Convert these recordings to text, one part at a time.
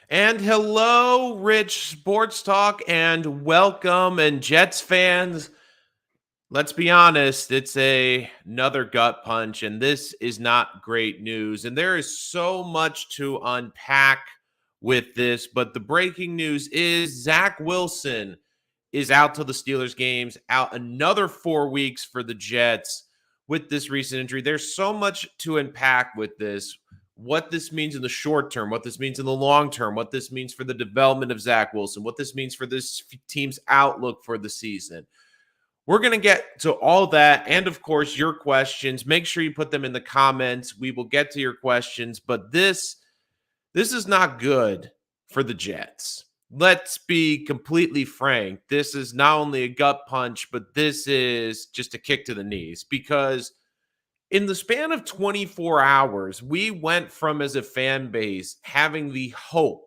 And hello, Rich Sports Talk, and welcome. And Jets fans, let's be honest, it's another gut punch, and this is not great news. And there is so much to unpack with this, but the breaking news is Zach Wilson is out till the Steelers games, out another 4 weeks for the Jets with this recent injury. There's so much to unpack with this. What this means in the short term, what this means in the long term, what this means for the development of Zach Wilson, what this means for this team's outlook for the season. We're going to get to all that and, of course, your questions. Make sure you put them in the comments. We will get to your questions, but this is not good for the Jets. Let's be completely frank. This is not only a gut punch, but this is just a kick to the knees because in the span of 24 hours, we went from, as a fan base, having the hope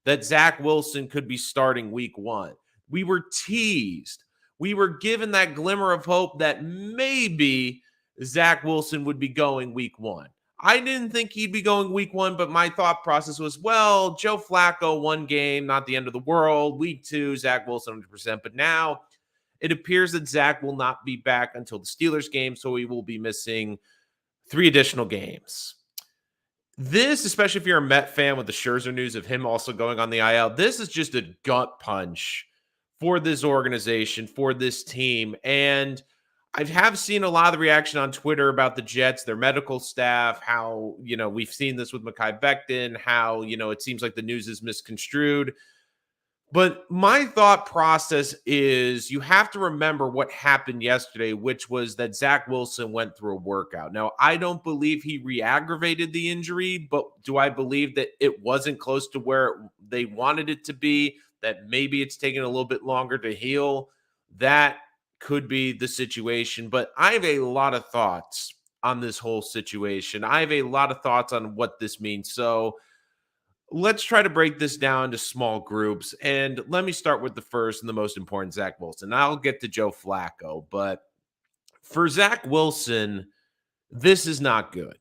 that Zach Wilson could be starting week one. We were teased. We were given that glimmer of hope that maybe Zach Wilson would be going week one. I didn't think he'd be going week one, but my thought process was, well, Joe Flacco, one game, not the end of the world. Week two, Zach Wilson 100%. But now it appears that Zach will not be back until the Steelers game, so he will be missing 3 additional games. This, especially if you're a Met fan with the Scherzer news of him also going on the IL, this is just a gut punch for this organization, for this team. And I have seen a lot of the reaction on Twitter about the Jets, their medical staff, how, we've seen this with Mekhi Becton, how, it seems like the news is misconstrued. But my thought process is you have to remember what happened yesterday, which was that Zach Wilson went through a workout. Now, I don't believe he re-aggravated the injury, but do I believe that it wasn't close to where they wanted it to be, that maybe it's taking a little bit longer to heal? That could be the situation. But I have a lot of thoughts on this whole situation. I have a lot of thoughts on what this means. So let's try to break this down to small groups. And let me start with the first and the most important, Zach Wilson. I'll get to Joe Flacco. But for Zach Wilson, this is not good.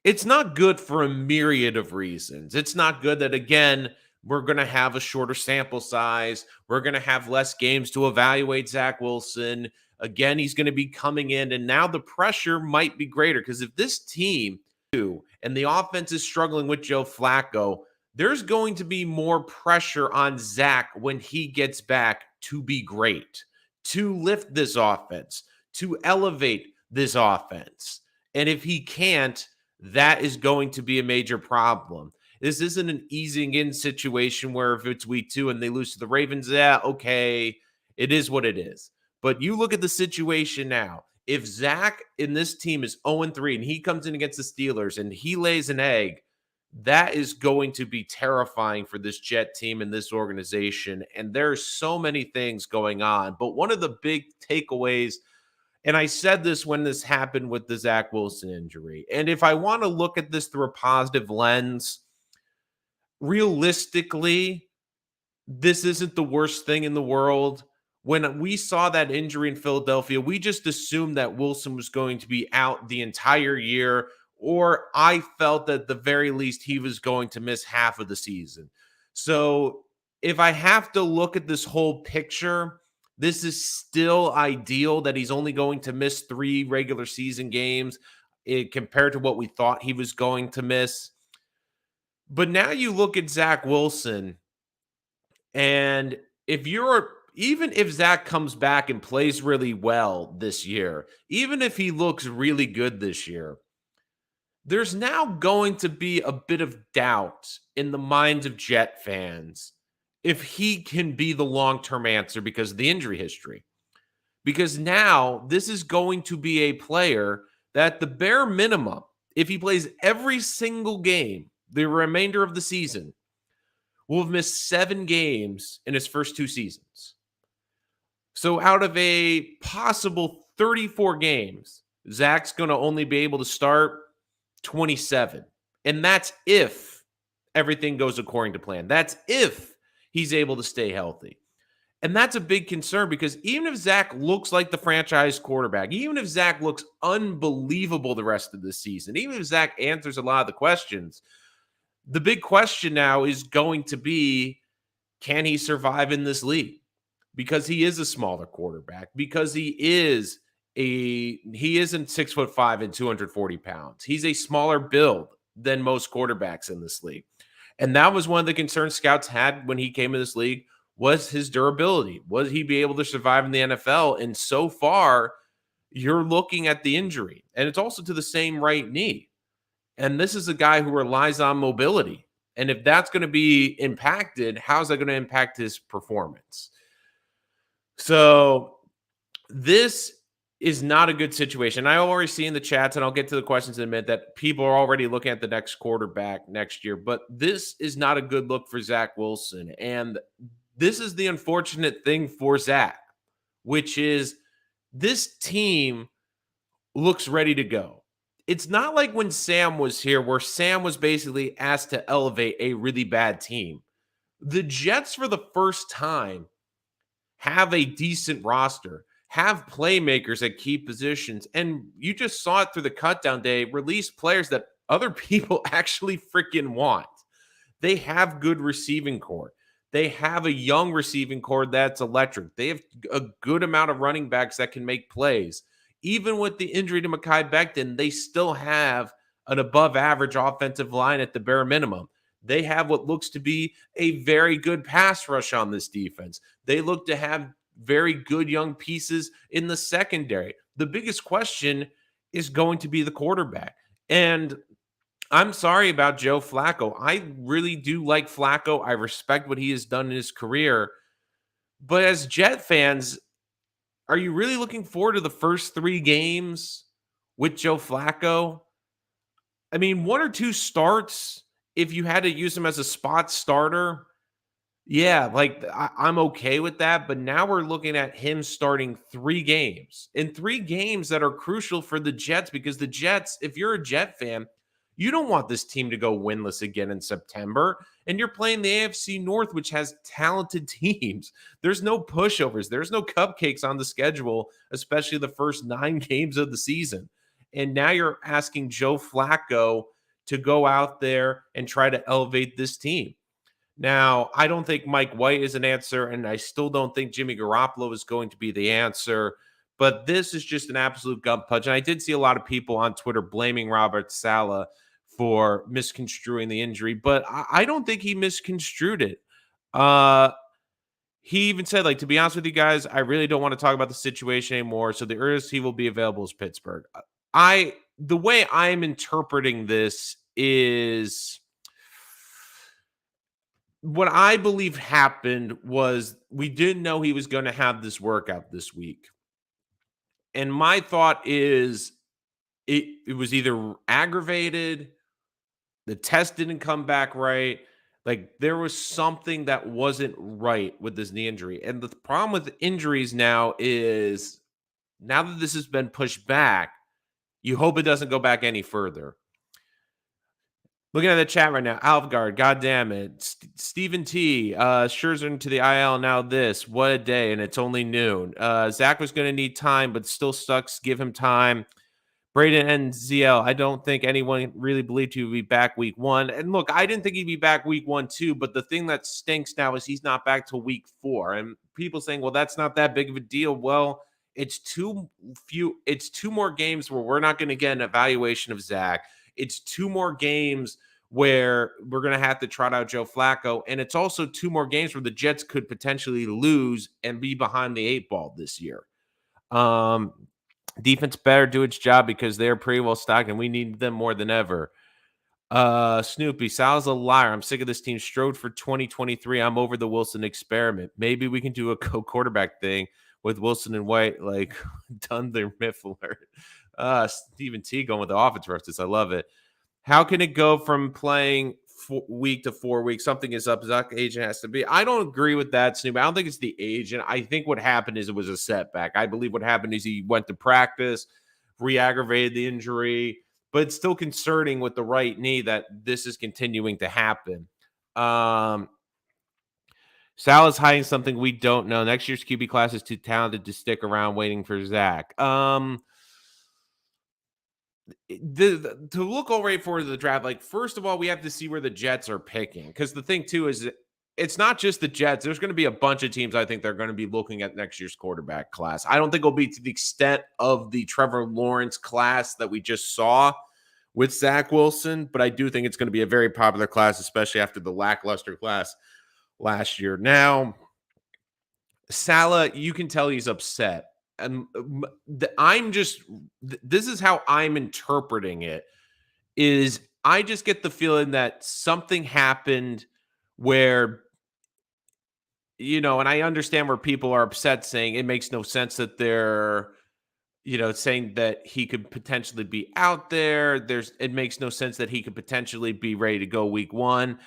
It's not good for a myriad of reasons. It's not good that, again, we're going to have a shorter sample size. We're going to have less games to evaluate Zach Wilson. Again, he's going to be coming in, and now the pressure might be greater because if this team and the offense is struggling with Joe Flacco, there's going to be more pressure on Zach when he gets back to be great, to lift this offense, to elevate this offense. And if he can't, that is going to be a major problem. This isn't an easing in situation where if it's week 2 and they lose to the Ravens, okay, it is what it is. But you look at the situation now. If Zach in this team is 0-3 and he comes in against the Steelers and he lays an egg, that is going to be terrifying for this Jet team and this organization. And there's so many things going on. But one of the big takeaways, and I said this when this happened with the Zach Wilson injury, and if I want to look at this through a positive lens, realistically, this isn't the worst thing in the world. When we saw that injury in Philadelphia, we just assumed that Wilson was going to be out the entire year, or I felt that at the very least he was going to miss half of the season. So if I have to look at this whole picture, this is still ideal that he's only going to miss 3 regular season games compared to what we thought he was going to miss. But now you look at Zach Wilson, and even if Zach comes back and plays really well this year, even if he looks really good this year, there's now going to be a bit of doubt in the minds of Jet fans if he can be the long-term answer because of the injury history. Because now this is going to be a player that the bare minimum, if he plays every single game, the remainder of the season, will have missed 7 games in his first 2 seasons. So out of a possible 34 games, Zach's going to only be able to start 27. And that's if everything goes according to plan. That's if he's able to stay healthy. And that's a big concern because even if Zach looks like the franchise quarterback, even if Zach looks unbelievable the rest of the season, even if Zach answers a lot of the questions, The big question now is going to be, can he survive in this league? Because he is a smaller quarterback, because he isn't 6'5" and 240 pounds. He's a smaller build than most quarterbacks in this league. And that was one of the concerns scouts had when he came in this league, was his durability. Was he be able to survive in the NFL? And so far, you're looking at the injury. And it's also to the same right knee. And this is a guy who relies on mobility. And if that's going to be impacted, how's that going to impact his performance? So this is not a good situation. I already see in the chats, and I'll get to the questions in a minute, that people are already looking at the next quarterback next year. But this is not a good look for Zach Wilson. And this is the unfortunate thing for Zach, which is this team looks ready to go. It's not like when Sam was here, where Sam was basically asked to elevate a really bad team. The Jets, for the first time, have a decent roster, have playmakers at key positions. And you just saw it through the cutdown day, release players that other people actually freaking want. They have good receiving core. They have a young receiving core that's electric. They have a good amount of running backs that can make plays. Even with the injury to Mekhi Becton, they still have an above average offensive line at the bare minimum. They have what looks to be a very good pass rush on this defense. They look to have very good young pieces in the secondary. The biggest question is going to be the quarterback. And I'm sorry about Joe Flacco. I really do like Flacco. I respect what he has done in his career. But as Jet fans, are you really looking forward to the first 3 games with Joe Flacco? I mean, 1 or 2 starts, if you had to use him as a spot starter, yeah, like I'm okay with that. But now we're looking at him starting 3 games, and 3 games that are crucial for the Jets, because the Jets, if you're a Jet fan, you don't want this team to go winless again in September. And you're playing the AFC North, which has talented teams. There's no pushovers, there's no cupcakes on the schedule, especially the first 9 games of the season. And now you're asking Joe Flacco to go out there and try to elevate this team. Now, I don't think Mike White is an answer, and I still don't think Jimmy Garoppolo is going to be the answer. But this is just an absolute gut punch. And I did see a lot of people on Twitter blaming Robert Saleh for misconstruing the injury, but I don't think he misconstrued it. He even said, like, to be honest with you guys, I really don't want to talk about the situation anymore. So the earliest he will be available is Pittsburgh. The way I'm interpreting this is, what I believe happened was we didn't know he was going to have this workout this week. And my thought is it was either aggravated, the test didn't come back right. Like, there was something that wasn't right with this knee injury. And the problem with injuries now is, now that this has been pushed back, you hope it doesn't go back any further. Looking at the chat right now, Alvgard, God damn it. Stephen T, Scherzer into the IL now this. What a day, and it's only noon. Zach was going to need time, but still sucks. Give him time. Braden and ZL, I don't think anyone really believed he would be back week 1. And look, I didn't think he'd be back week 1 too, but the thing that stinks now is he's not back till week 4. And people saying, well, that's not that big of a deal. Well, it's 2 more games where we're not going to get an evaluation of Zach. It's 2 more games where we're going to have to trot out Joe Flacco. And it's also 2 more games where the Jets could potentially lose and be behind the 8 ball this year. Defense better do its job because they're pretty well stocked and we need them more than ever. Snoopy, Sal's a liar. I'm sick of this team. Strode for 2023. I'm over the Wilson experiment. Maybe we can do a co-quarterback thing with Wilson and White, like Dunder Miffler. Stephen T going with the offense references. I love it. How can it go from playing week to 4 weeks? Something is up. Zach agent has to be. I don't agree with that, Snoop. I don't think it's the agent. I think what happened is it was a setback. I believe what happened is he went to practice, re-aggravated the injury, but it's still concerning with the right knee that this is continuing to happen. Sal is hiding something we don't know. Next year's QB class is too talented to stick around waiting for Zach. to look already forward to the draft, like, first of all, we have to see where the Jets are picking. Because the thing, too, is it's not just the Jets. There's going to be a bunch of teams I think they're going to be looking at next year's quarterback class. I don't think it'll be to the extent of the Trevor Lawrence class that we just saw with Zach Wilson, but I do think it's going to be a very popular class, especially after the lackluster class last year. Now, Saleh, you can tell he's upset. And this is how I'm interpreting it, is I just get the feeling that something happened where, and I understand where people are upset saying it makes no sense that they're, saying that he could potentially be out there. It makes no sense that he could potentially be ready to go week 1.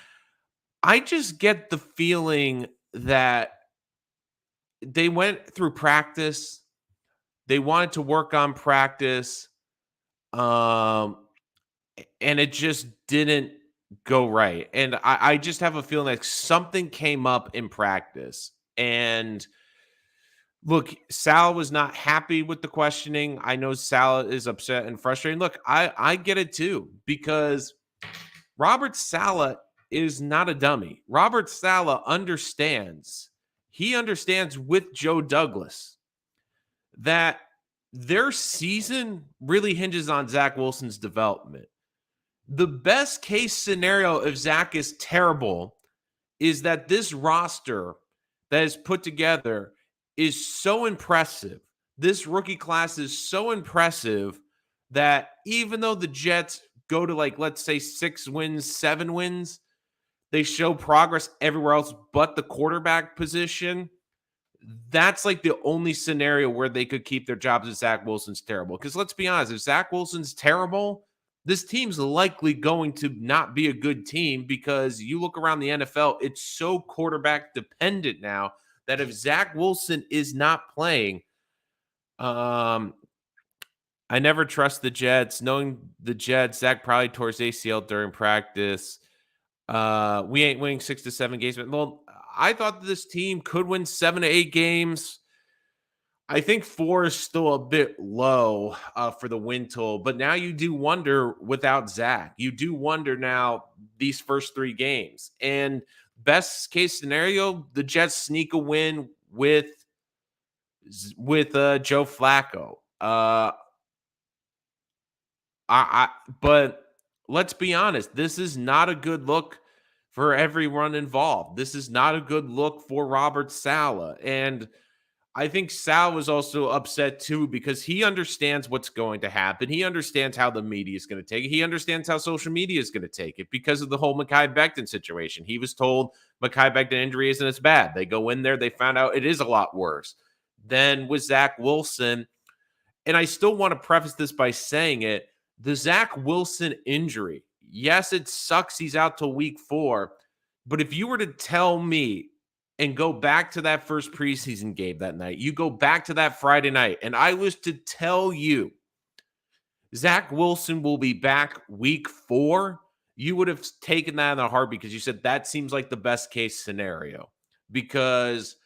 I just get the feeling that they went through practice. They wanted to work on practice. And it just didn't go right. And I just have a feeling like something came up in practice. And look, Sal was not happy with the questioning. I know Sal is upset and frustrated. Look, I get it too, because Robert Saleh is not a dummy. Robert Saleh understands. He understands with Joe Douglas that their season really hinges on Zach Wilson's development. The best case scenario if Zach is terrible is that this roster that is put together is so impressive. This rookie class is so impressive that even though the Jets go to, like, let's say 6 wins, 7 wins, they show progress everywhere else but the quarterback position. That's like the only scenario where they could keep their jobs if Zach Wilson's terrible. Because let's be honest, if Zach Wilson's terrible, this team's likely going to not be a good team, because you look around the NFL, it's so quarterback dependent now that if Zach Wilson is not playing, I never trust the Jets. Knowing the Jets, Zach probably tore his ACL during practice. We ain't winning 6 to 7 games. But, well, I thought this team could win 7 to 8 games. I think 4 is still a bit low for the win total, but now you do wonder without Zach. You do wonder now these first 3 games. And best case scenario, the Jets sneak a win with Joe Flacco. But let's be honest, this is not a good look for everyone involved. This is not a good look for Robert Saleh. And I think Sal was also upset too, because he understands what's going to happen. He understands how the media is going to take it. He understands how social media is going to take it because of the whole Mekhi Becton situation. He was told Mekhi Becton injury isn't as bad. They go in there, they found out it is a lot worse. Then with Zach Wilson, and I still want to preface this by saying it, the Zach Wilson injury, yes, it sucks he's out till week 4, but if you were to tell me and go back to that first preseason game that night, you go back to that Friday night, and I was to tell you Zach Wilson will be back week 4, you would have taken that in a heartbeat, because you said that seems like the best case scenario. Because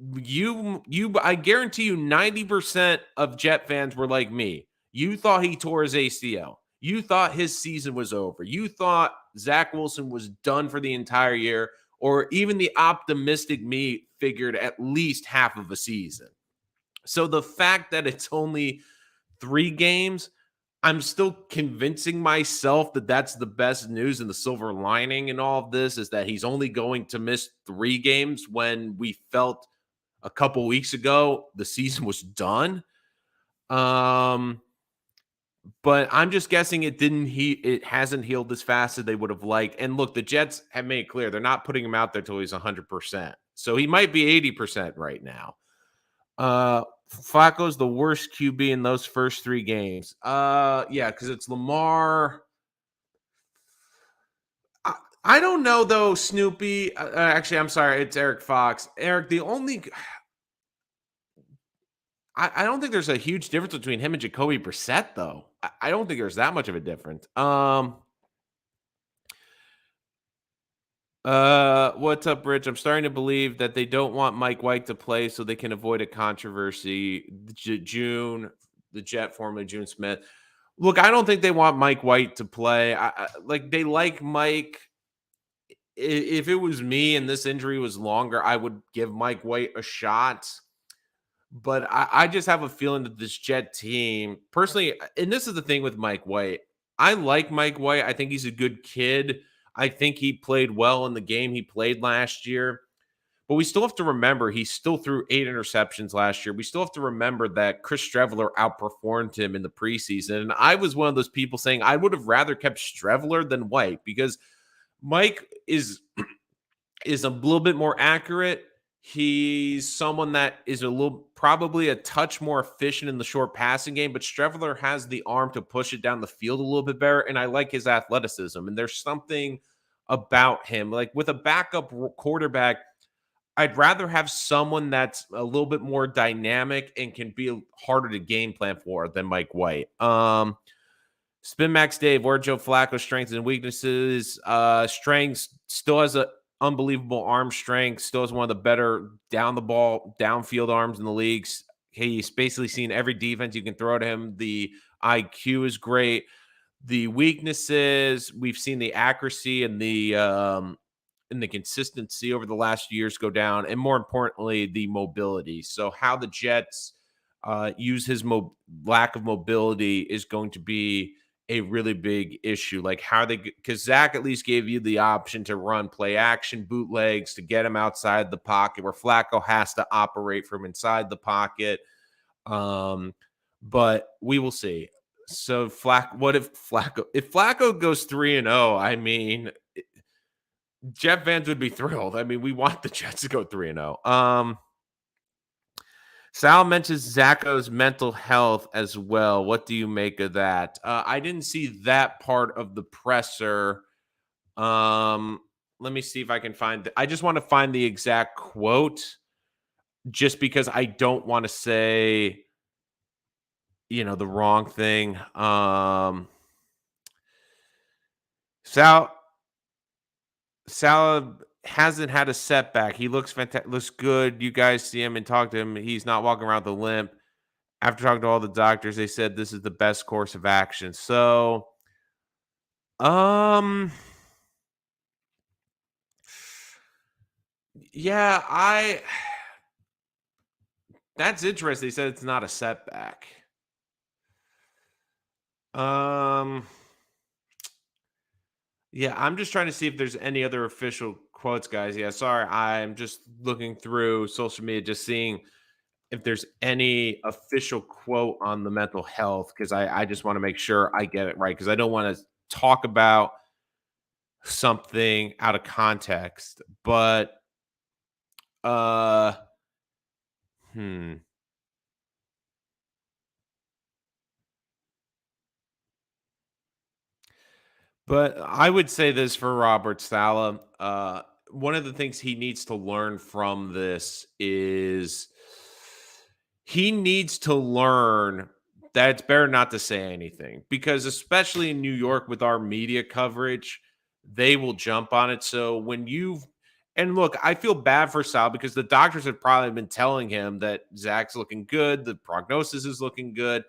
I guarantee you 90% of Jet fans were like me. You thought he tore his ACL. You thought his season was over. You thought Zach Wilson was done for the entire year, or even the optimistic me figured at least half of a season. So the fact that it's only 3 games, I'm still convincing myself that that's the best news, and the silver lining in all of this is that he's only going to miss 3 games when we felt a couple weeks ago the season was done. But I'm just guessing it hasn't healed as fast as they would have liked. And look, the Jets have made it clear they're not putting him out there till he's 100%. So he might be 80% right now. Flacco's the worst QB in those first 3 games. Yeah, because it's Lamar. I don't know, though, Snoopy. Actually, I'm sorry. It's Eric Fox. Eric, I don't think there's a huge difference between him and Jacoby Brissett, though. I don't think there's that much of a difference. What's up, Rich? I'm starting to believe that they don't want Mike White to play so they can avoid a controversy. June, the Jet, formerly June Smith. Look, I don't think they want Mike White to play. Like they like Mike. If it was me and this injury was longer, I would give Mike White a shot. But I just have a feeling that this Jet team, personally, and this is the thing with Mike White. I like Mike White. I think he's a good kid. I think he played well in the game he played last year. But we still have to remember he still threw 8 interceptions last year. We still have to remember that Chris Streveler outperformed him in the preseason. And I was one of those people saying I would have rather kept Streveler than White because Mike is a little bit more accurate. He's someone that is a little probably a touch more efficient in the short passing game, but Streveler has the arm to push it down the field a little bit better. And I like his athleticism. And there's something about him. Like with a backup quarterback, I'd rather have someone that's a little bit more dynamic and can be harder to game plan for than Mike White. Spin Max Dave, where Joe Flacco strengths and weaknesses. Strengths still has a unbelievable arm strength. Still has one of the better down the ball, downfield arms in the leagues. He's basically seen every defense you can throw to him. The IQ is great. The weaknesses, we've seen the accuracy and the consistency over the last few years go down, and more importantly, the mobility. So how the Jets use his lack of mobility is going to be a really big issue. Like how they, because Zach at least gave you the option to run play action bootlegs to get him outside the pocket, where Flacco has to operate from inside the pocket. Um, but we will see. So what if Flacco goes 3-0? I mean, Jet fans would be thrilled. I mean, we want the Jets to go 3-0. Sal mentions Zacho's mental health as well. What do you make of that? I didn't see that part of the presser. Let me see if I can find I just want to find the exact quote just because I don't want to say, the wrong thing. Sal Salah hasn't had a setback. He looks fantastic, looks good. You guys see him and talk to him. He's not walking around with a limp. After talking to all the doctors, they said this is the best course of action. So, um, yeah, that's interesting. They said it's not a setback. Um, yeah, I'm just trying to see if there's any other official quotes, guys. Yeah, sorry, I'm just looking through social media, just seeing if there's any official quote on the mental health because I just want to make sure I get it right because I don't want to talk about something out of context. But uh hmm. But I would say this for Robert Saleh. One of the things he needs to learn from this is he needs to learn that it's better not to say anything because, especially in New York with our media coverage, they will jump on it. So and look, I feel bad for Sal because the doctors have probably been telling him that Zach's looking good, the prognosis is looking good.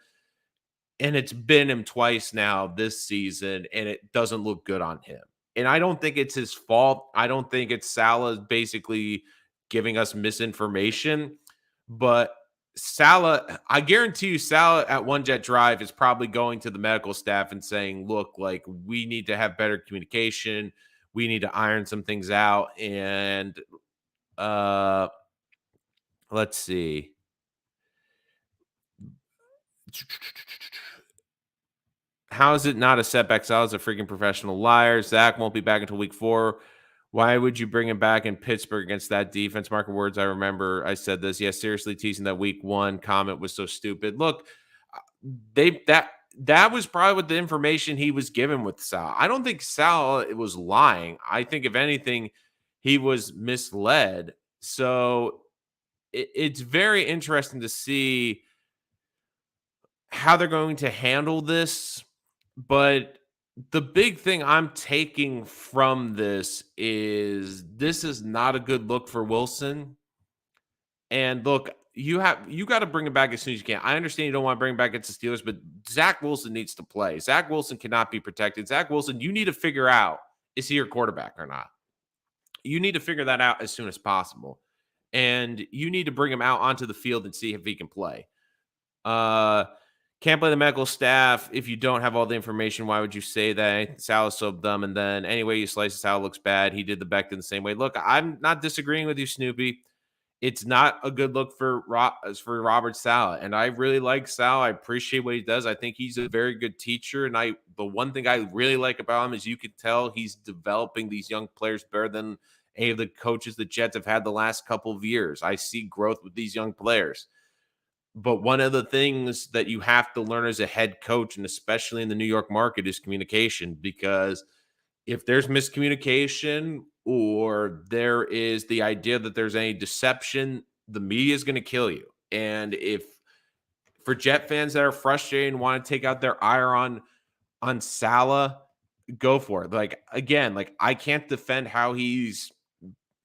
And it's been him twice now this season, and it doesn't look good on him. And I don't think it's his fault. I don't think it's Salah basically giving us misinformation. But Salah, I guarantee you, Salah at One Jet Drive is probably going to the medical staff and saying, look, like we need to have better communication. We need to iron some things out. And uh let's see. How is it not a setback? Salah's a freaking professional liar. Zach won't be back until week 4. Why would you bring him back in Pittsburgh against that defense? Marking words. I remember I said this. Yeah, seriously, teasing that week 1 comment was so stupid. Look, they that was probably what the information he was given with Sal. I don't think Sal was lying. I think if anything, he was misled. So it's very interesting to see how they're going to handle this. But the big thing I'm taking from this is not a good look for Wilson. And look, you got to bring him back as soon as you can. I understand you don't want to bring him back against the Steelers, but Zach Wilson needs to play. Zach Wilson cannot be protected. Zach Wilson, you need to figure out, is he your quarterback or not? You need to figure that out as soon as possible. And you need to bring him out onto the field and see if he can play. Uh can't play the medical staff if you don't have all the information. Why would you say that? Saleh so dumb. And then anyway, you slice it, Saleh looks bad. He did the Becton the same way. Look, I'm not disagreeing with you, Snoopy. It's not a good look for Robert Saleh, and I really like Saleh. I appreciate what he does. I think he's a very good teacher, and the one thing I really like about him is you can tell he's developing these young players better than any of the coaches the Jets have had the last couple of years. I see growth with these young players. But one of the things that you have to learn as a head coach, and especially in the New York market, is communication. Because if there's miscommunication or there is the idea that there's any deception, the media is going to kill you. And if for Jet fans that are frustrated and want to take out their ire on Saleh, go for it. Like again, like I can't defend how he's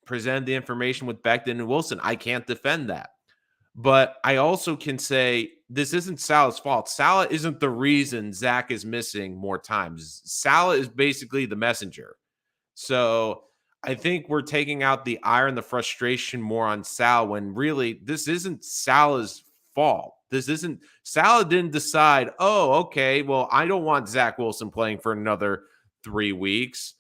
presented the information with Becton and Wilson. I can't defend that. But I also can say this isn't Saleh's fault. Saleh isn't the reason Zach is missing more times. Saleh is basically the messenger. So I think we're taking out the ire and the frustration more on Saleh when really this isn't Saleh's fault. This isn't Saleh didn't decide, oh, okay, well, I don't want Zach Wilson playing for another 3 weeks.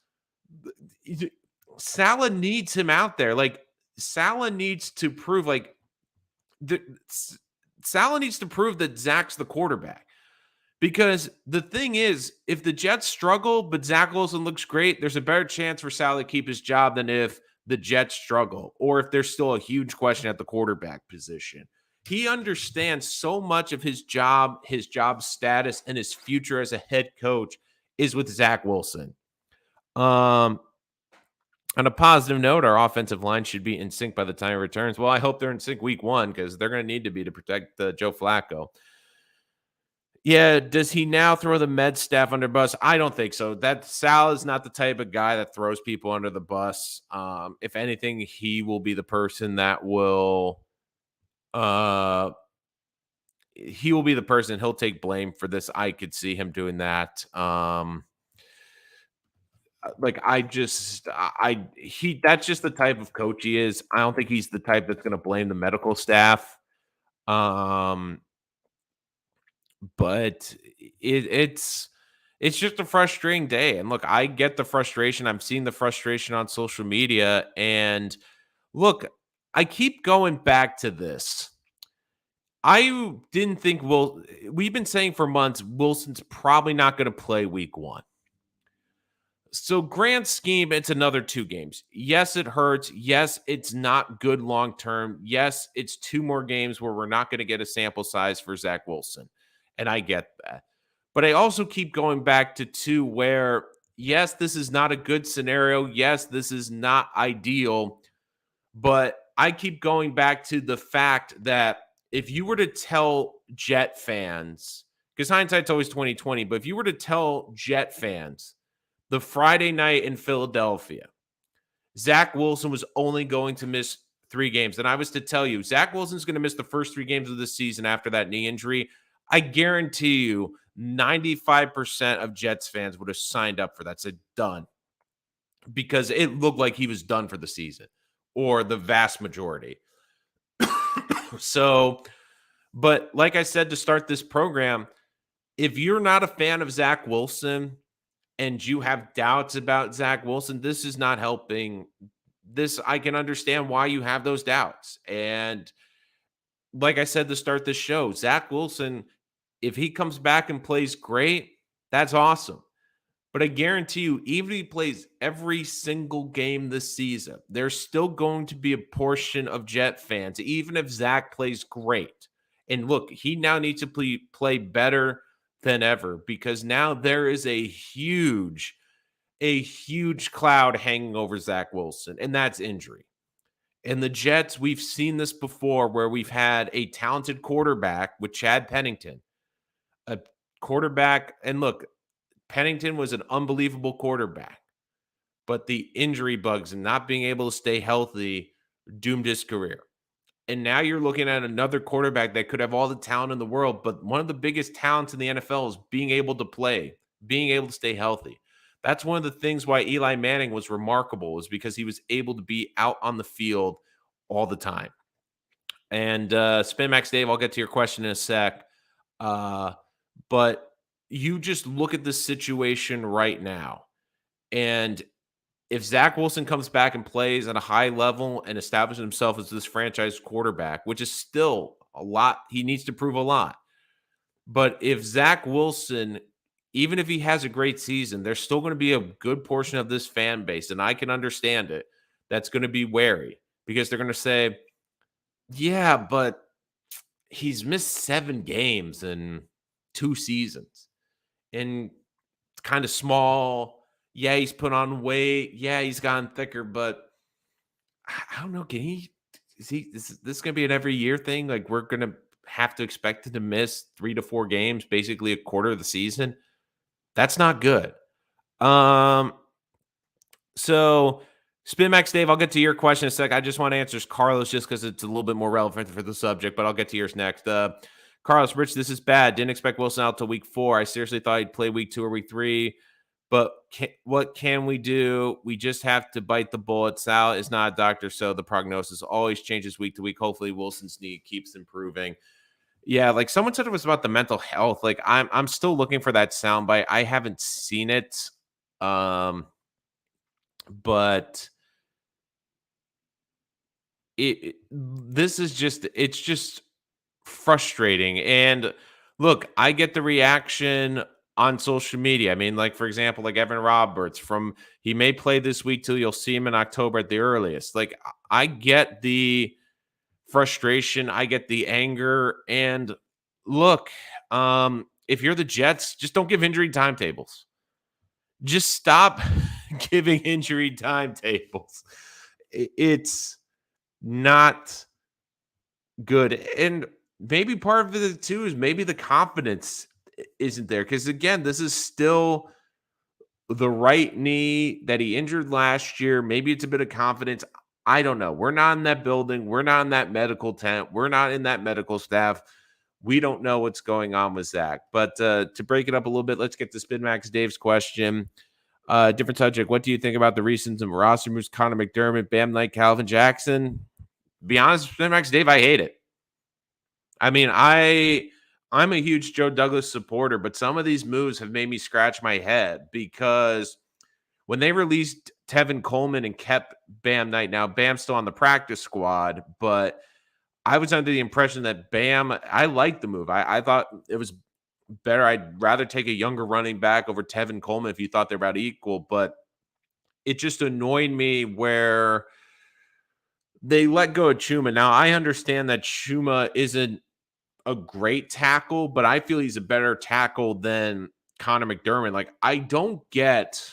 Saleh needs him out there. Like Saleh needs to prove Saleh needs to prove that Zach's the quarterback. Because the thing is, if the Jets struggle, but Zach Wilson looks great, there's a better chance for Saleh to keep his job than if the Jets struggle or if there's still a huge question at the quarterback position. He understands so much of his job status, and his future as a head coach is with Zach Wilson. On a positive note, our offensive line should be in sync by the time it returns. Well, I hope they're in sync week 1 because they're going to need to be to protect Joe Flacco. Yeah, does he now throw the med staff under bus? I don't think so. That Sal is not the type of guy that throws people under the bus. If anything, he will be the person that will he will be the person. He'll take blame for this. I could see him doing that. That's just the type of coach he is. I don't think he's the type that's going to blame the medical staff. But it's just a frustrating day. And look, I get the frustration. I'm seeing the frustration on social media. And look, I keep going back to this. I didn't think we've been saying for months Wilson's probably not going to play week 1. So grand scheme, it's another 2 games. Yes, it hurts. Yes, it's not good long term. Yes, it's 2 more games where we're not going to get a sample size for Zach Wilson. And I get that. But I also keep going back to 2 where, yes, this is not a good scenario. Yes, this is not ideal. But I keep going back to the fact that if you were to tell Jet fans, because hindsight's always 2020, but if you were to tell Jet fans the Friday night in Philadelphia, Zach Wilson was only going to miss 3 games, and I was to tell you, Zach Wilson's going to miss the first 3 games of the season after that knee injury, I guarantee you 95% of Jets fans would have signed up for that, said done, because it looked like he was done for the season, or the vast majority. So, but like I said to start this program, if you're not a fan of Zach Wilson and you have doubts about Zach Wilson, this is not helping. This, I can understand why you have those doubts. And like I said to start this show, Zach Wilson, if he comes back and plays great, that's awesome. But I guarantee you, even if he plays every single game this season, there's still going to be a portion of Jet fans, even if Zach plays great. And look, he now needs to play better than ever, because now there is a huge cloud hanging over Zach Wilson, and that's injury. And the Jets, we've seen this before where we've had a talented quarterback with Chad Pennington, a quarterback, and look, Pennington was an unbelievable quarterback, but the injury bugs and not being able to stay healthy doomed his career. And now you're looking at another quarterback that could have all the talent in the world, but one of the biggest talents in the NFL is being able to play, being able to stay healthy. That's one of the things why Eli Manning was remarkable, is because he was able to be out on the field all the time. And Spin Max Dave, I'll get to your question in a sec. Uh, but you just look at the situation right now. And if Zach Wilson comes back and plays at a high level and establishes himself as this franchise quarterback, which is still a lot, he needs to prove a lot. But if Zach Wilson, even if he has a great season, there's still going to be a good portion of this fan base, and I can understand it, that's going to be wary because they're going to say, yeah, but he's missed 7 games in 2 seasons. And it's kind of small. Yeah, he's put on weight. Yeah, he's gotten thicker, but I don't know. Is this going to be an every year thing? Like, we're going to have to expect him to miss 3 to 4 games, basically a quarter of the season. That's not good. So Spin Max Dave, I'll get to your question in a sec. I just want to answer Carlos just because it's a little bit more relevant for the subject, but I'll get to yours next. Carlos, Rich, this is bad. Didn't expect Wilson out till week 4. I seriously thought he'd play week 2 or week 3. But what can we do? We just have to bite the bullet. Saleh is not a doctor, so the prognosis always changes week to week. Hopefully, Wilson's knee keeps improving. Yeah, like someone said it was about the mental health. Like I'm still looking for that soundbite. I haven't seen it, but this is it's just frustrating. And look, I get the reaction on social media. I mean, like, for example, like Evan Roberts, from he may play this week till you'll see him in October at the earliest. Like, I get the frustration, I get the anger. And look, if you're the Jets, just don't give injury timetables. Just stop giving injury timetables. It's not good. And maybe part of it too is maybe the confidence isn't there. Because again, this is still the right knee that he injured last year. Maybe it's a bit of confidence. I don't know. We're not in that building. We're not in that medical tent. We're not in that medical staff. We don't know what's going on with Zach. But to break it up a little bit, let's get to Spin Max Dave's question. Different subject. What do you think about the recent roster moves? Connor McDermott, Bam Knight, Calvin Jackson. Be honest, Spin Max Dave, I hate it. I mean, I'm a huge Joe Douglas supporter, but some of these moves have made me scratch my head because when they released Tevin Coleman and kept Bam Knight, now Bam's still on the practice squad, but I was under the impression that Bam, I liked the move. I thought it was better. I'd rather take a younger running back over Tevin Coleman if you thought they're about equal, but it just annoyed me where they let go of Chuma. Now, I understand that Chuma isn't a great tackle, but I feel he's a better tackle than Connor McDermott. Like, I don't get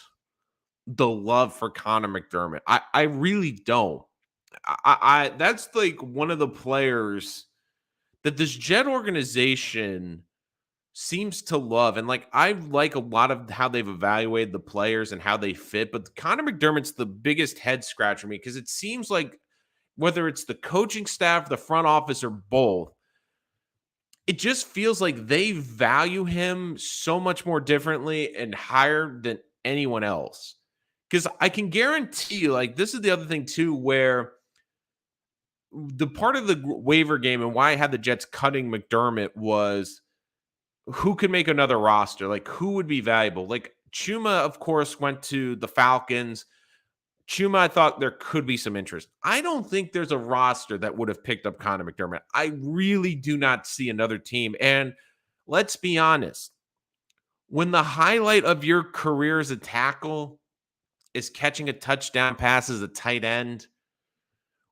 the love for Connor McDermott. I really don't. I that's like one of the players that this Jet organization seems to love. And like, I like a lot of how they've evaluated the players and how they fit. But Connor McDermott's the biggest head scratch for me because it seems like whether it's the coaching staff, the front office, or both, it just feels like they value him so much more differently and higher than anyone else. Because I can guarantee you, like, this is the other thing too, where the part of the waiver game and why I had the Jets cutting McDermott was who could make another roster? Like, who would be valuable? Like, Chuma, of course, went to the Falcons. Chuma, I thought there could be some interest. I don't think there's a roster that would have picked up Connor McDermott. I really do not see another team. And let's be honest, when the highlight of your career as a tackle is catching a touchdown pass as a tight end,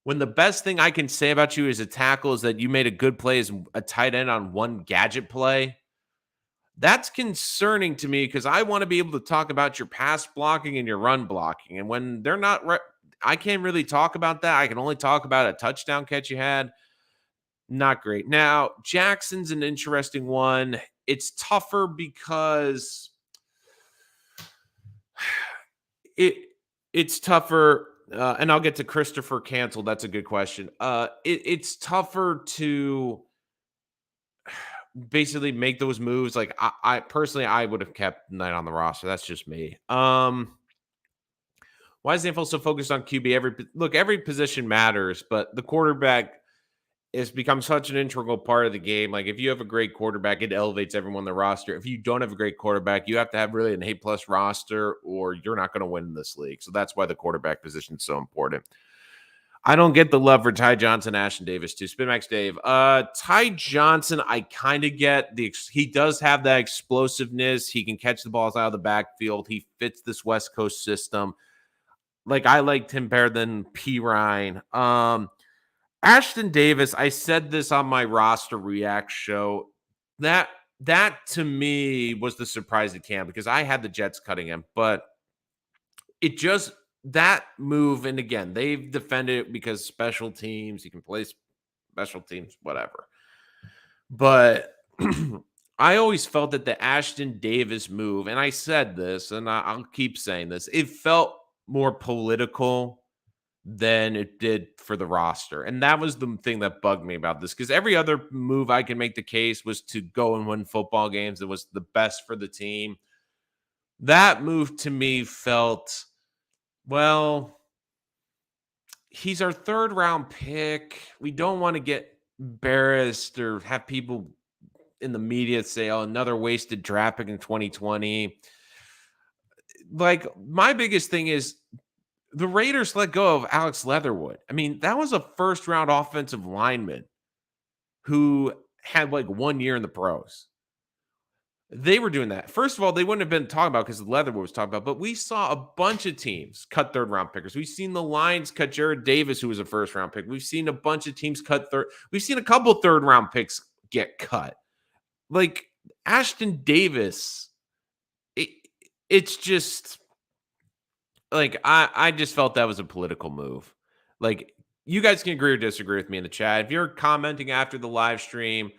when the best thing I can say about you as a tackle is that you made a good play as a tight end on one gadget play, that's concerning to me because I want to be able to talk about your pass blocking and your run blocking. And when they're not, I can't really talk about that. I can only talk about a touchdown catch you had. Not great. Now, Jackson's an interesting one. It's tougher because it's tougher And I'll get to Christopher canceled. That's a good question. It's tougher to basically make those moves. Like I personally, I would have kept Knight on the roster. That's just me. Why is the NFL so focused on QB? Every position matters, but the quarterback has become such an integral part of the game. Like if you have a great quarterback, it elevates everyone on the roster. If you don't have a great quarterback, you have to have really an A+ roster, or you're not going to win this league. So that's why the quarterback position is so important. I don't get the love for Ty Johnson, Ashton Davis too. Spinmax Dave. Ty Johnson, I kind of get he does have that explosiveness. He can catch the balls out of the backfield. He fits this West Coast system. Like I liked him better than P. Ryan. Ashton Davis, I said this on my roster react show. That to me was the surprise at camp because I had the Jets cutting him, but it just that move, and again, they've defended it because special teams, you can play special teams, whatever. But I always felt that the Ashton Davis move, and I said this, and I'll keep saying this, it felt more political than it did for the roster. And that was the thing that bugged me about this, because every other move I can make the case was to go and win football games. It was the best for the team. That move to me felt, well, he's our 3rd round pick. We don't want to get embarrassed or have people in the media say, oh, another wasted draft pick in 2020. Like, my biggest thing is the Raiders let go of Alex Leatherwood. I mean, that was a 1st round offensive lineman who had like 1 year in the pros. They were doing that. First of all, they wouldn't have been talking about because Leatherwood was talking about, but we saw a bunch of teams cut 3rd round pickers. We've seen the Lions cut Jared Davis, who was a 1st round pick. We've seen a bunch of teams cut We've seen a couple 3rd round picks get cut. Like Ashton Davis, it's just like I just felt that was a political move. Like, you guys can agree or disagree with me in the chat. If you're commenting after the live stream,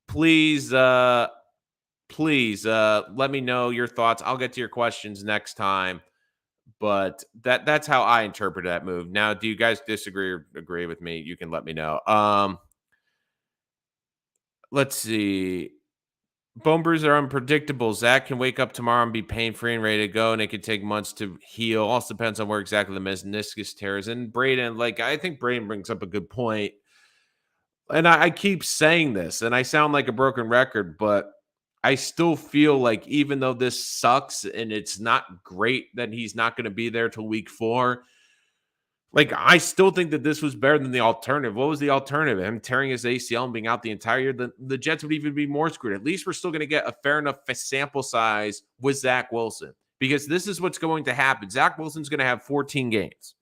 please let me know your thoughts. I'll get to your questions next time. But that's how I interpret that move. Now, do you guys disagree or agree with me? You can let me know. Let's see. Bone bruises are unpredictable. Zach can wake up tomorrow and be pain-free and ready to go, and it could take months to heal. Also depends on where exactly the meniscus tear is. And Braden, I think Braden brings up a good point. And I keep saying this, and I sound like a broken record, but I still feel like even though this sucks and it's not great that he's not going to be there till week 4, like, I still think that this was better than the alternative. What was the alternative? Him tearing his ACL and being out the entire year? The Jets would even be more screwed. At least we're still going to get a fair enough sample size with Zach Wilson, because this is what's going to happen. Zach Wilson's going to have 14 games.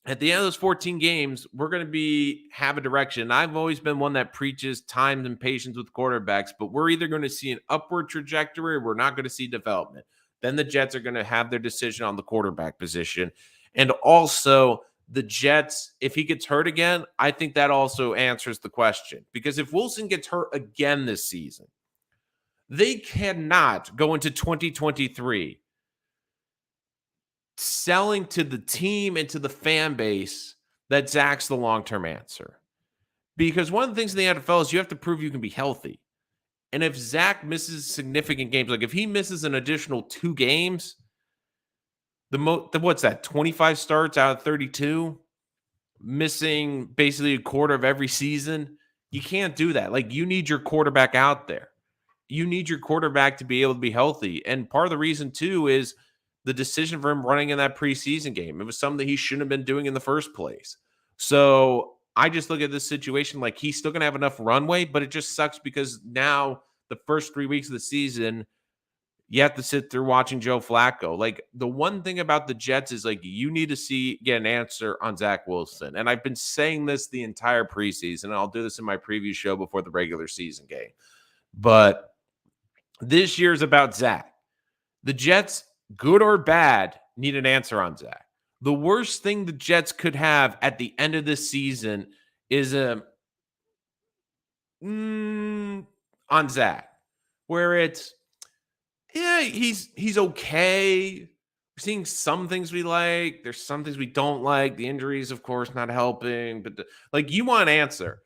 At the end of those 14 games, we're going to have a direction. I've always been one that preaches time and patience with quarterbacks, but we're either going to see an upward trajectory or we're not going to see development. Then the Jets are going to have their decision on the quarterback position. And also, the Jets, if he gets hurt again, I think that also answers the question. Because if Wilson gets hurt again this season, they cannot go into 2023 selling to the team and to the fan base that Zach's the long-term answer. Because one of the things in the NFL is you have to prove you can be healthy. And if Zach misses significant games, like if he misses an additional 2 games, what's that, 25 starts out of 32, missing basically a quarter of every season, you can't do that. Like, you need your quarterback out there. You need your quarterback to be able to be healthy. And part of the reason, too, is the decision for him running in that preseason game. It was something that he shouldn't have been doing in the first place. So I just look at this situation like he's still going to have enough runway, but it just sucks because now the first 3 weeks of the season, you have to sit through watching Joe Flacco. Like, the one thing about the Jets is, like, you need to get an answer on Zach Wilson. And I've been saying this the entire preseason, and I'll do this in my preview show before the regular season game. But this year's about Zach. The Jets, good or bad, need an answer on Zach. The worst thing the Jets could have at the end of this season is on Zach, where it's, yeah, he's okay. seeing some things we like. There's some things we don't like. The injuries, of course, not helping. But like, you want an answer.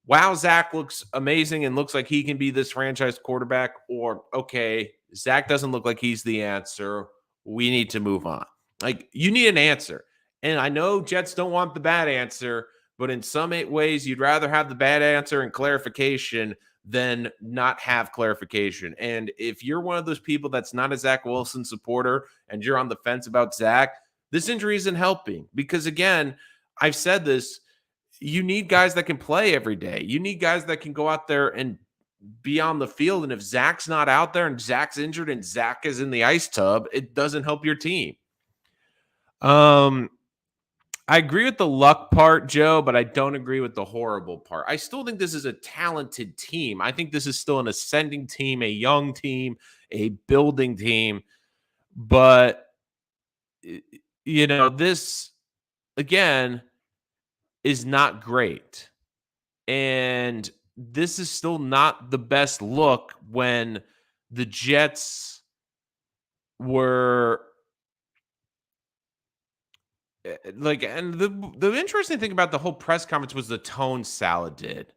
Wow, Zach looks amazing and looks like he can be this franchise quarterback. Or okay, Zach doesn't look like he's the answer. We need to move on. Like, you need an answer. And I know Jets don't want the bad answer, but in some ways, you'd rather have the bad answer and clarification than not have clarification. And if you're one of those people that's not a Zach Wilson supporter and you're on the fence about Zach, this injury isn't helping because, again, I've said this. You need guys that can play every day. You need guys that can go out there and be on the field. And if Zach's not out there and Zach's injured and Zach is in the ice tub, it doesn't help your team. I agree with the luck part, Joe, but I don't agree with the horrible part. I still think this is a talented team. I think this is still an ascending team, a young team, a building team. But, this, again, is not great. And this is still not the best look when the Jets were like, and the interesting thing about the whole press conference was the tone Saleh did.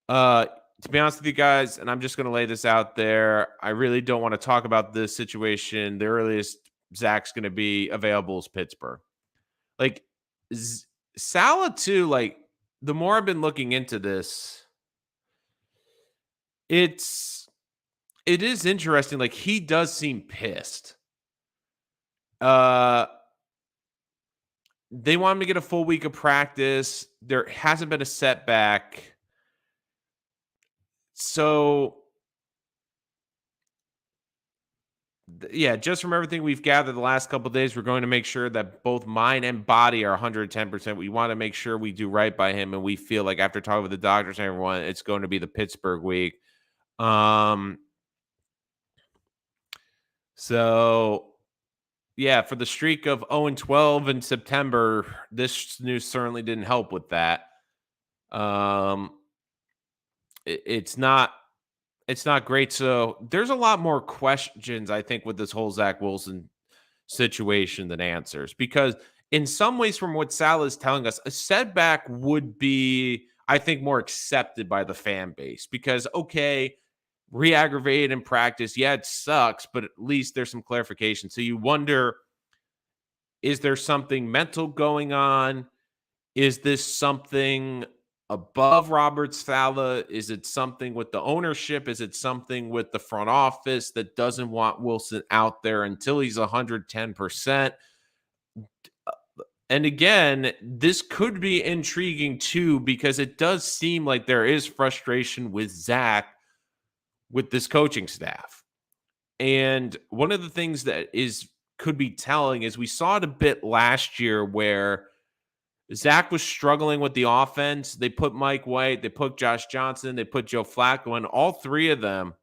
To be honest with you guys, and I'm just going to lay this out there, I really don't want to talk about this situation. The earliest Zach's going to be available is Pittsburgh. Like, Saleh too. Like, the more I've been looking into this, it is interesting. Like, he does seem pissed. They want him to get a full week of practice. There hasn't been a setback. So, yeah, just from everything we've gathered the last couple of days, we're going to make sure that both mind and body are 110%. We want to make sure we do right by him. And we feel like after talking with the doctors and everyone, it's going to be the Pittsburgh week. So, yeah, for the streak of 0-12 in September, this news certainly didn't help with that. It's not great. So there's a lot more questions, I think, with this whole Zach Wilson situation than answers. Because in some ways, from what Saleh is telling us, a setback would be, I think, more accepted by the fan base. Because, okay, re-aggravated in practice, yeah, it sucks, but at least there's some clarification. So you wonder, is there something mental going on? Is this something above Robert Saleh? Is it something with the ownership? Is it something with the front office that doesn't want Wilson out there until he's 110%? And again, this could be intriguing too, because it does seem like there is frustration with Zach with this coaching staff. And one of the things that could be telling is we saw it a bit last year where Zach was struggling with the offense. They put Mike White, they put Josh Johnson, they put Joe Flacco, and all three of them,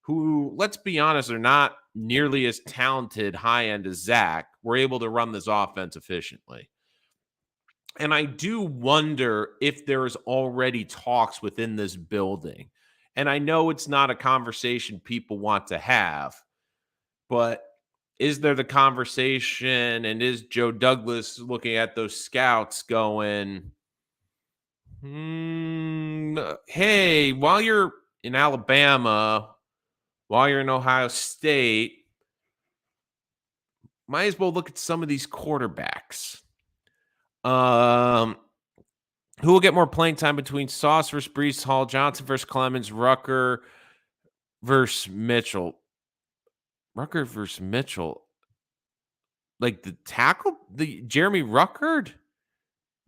who, let's be honest, are not nearly as talented high end as Zach, were able to run this offense efficiently. And I do wonder if there's already talks within this building. And I know it's not a conversation people want to have, but is there the conversation, and is Joe Douglas looking at those scouts going, hey, while you're in Alabama, while you're in Ohio State, might as well look at some of these quarterbacks. Who will get more playing time between Sauce versus Breece Hall, Johnson versus Clemens, Rucker versus Mitchell? Rucker versus Mitchell. Like the tackle, the Jeremy Ruckert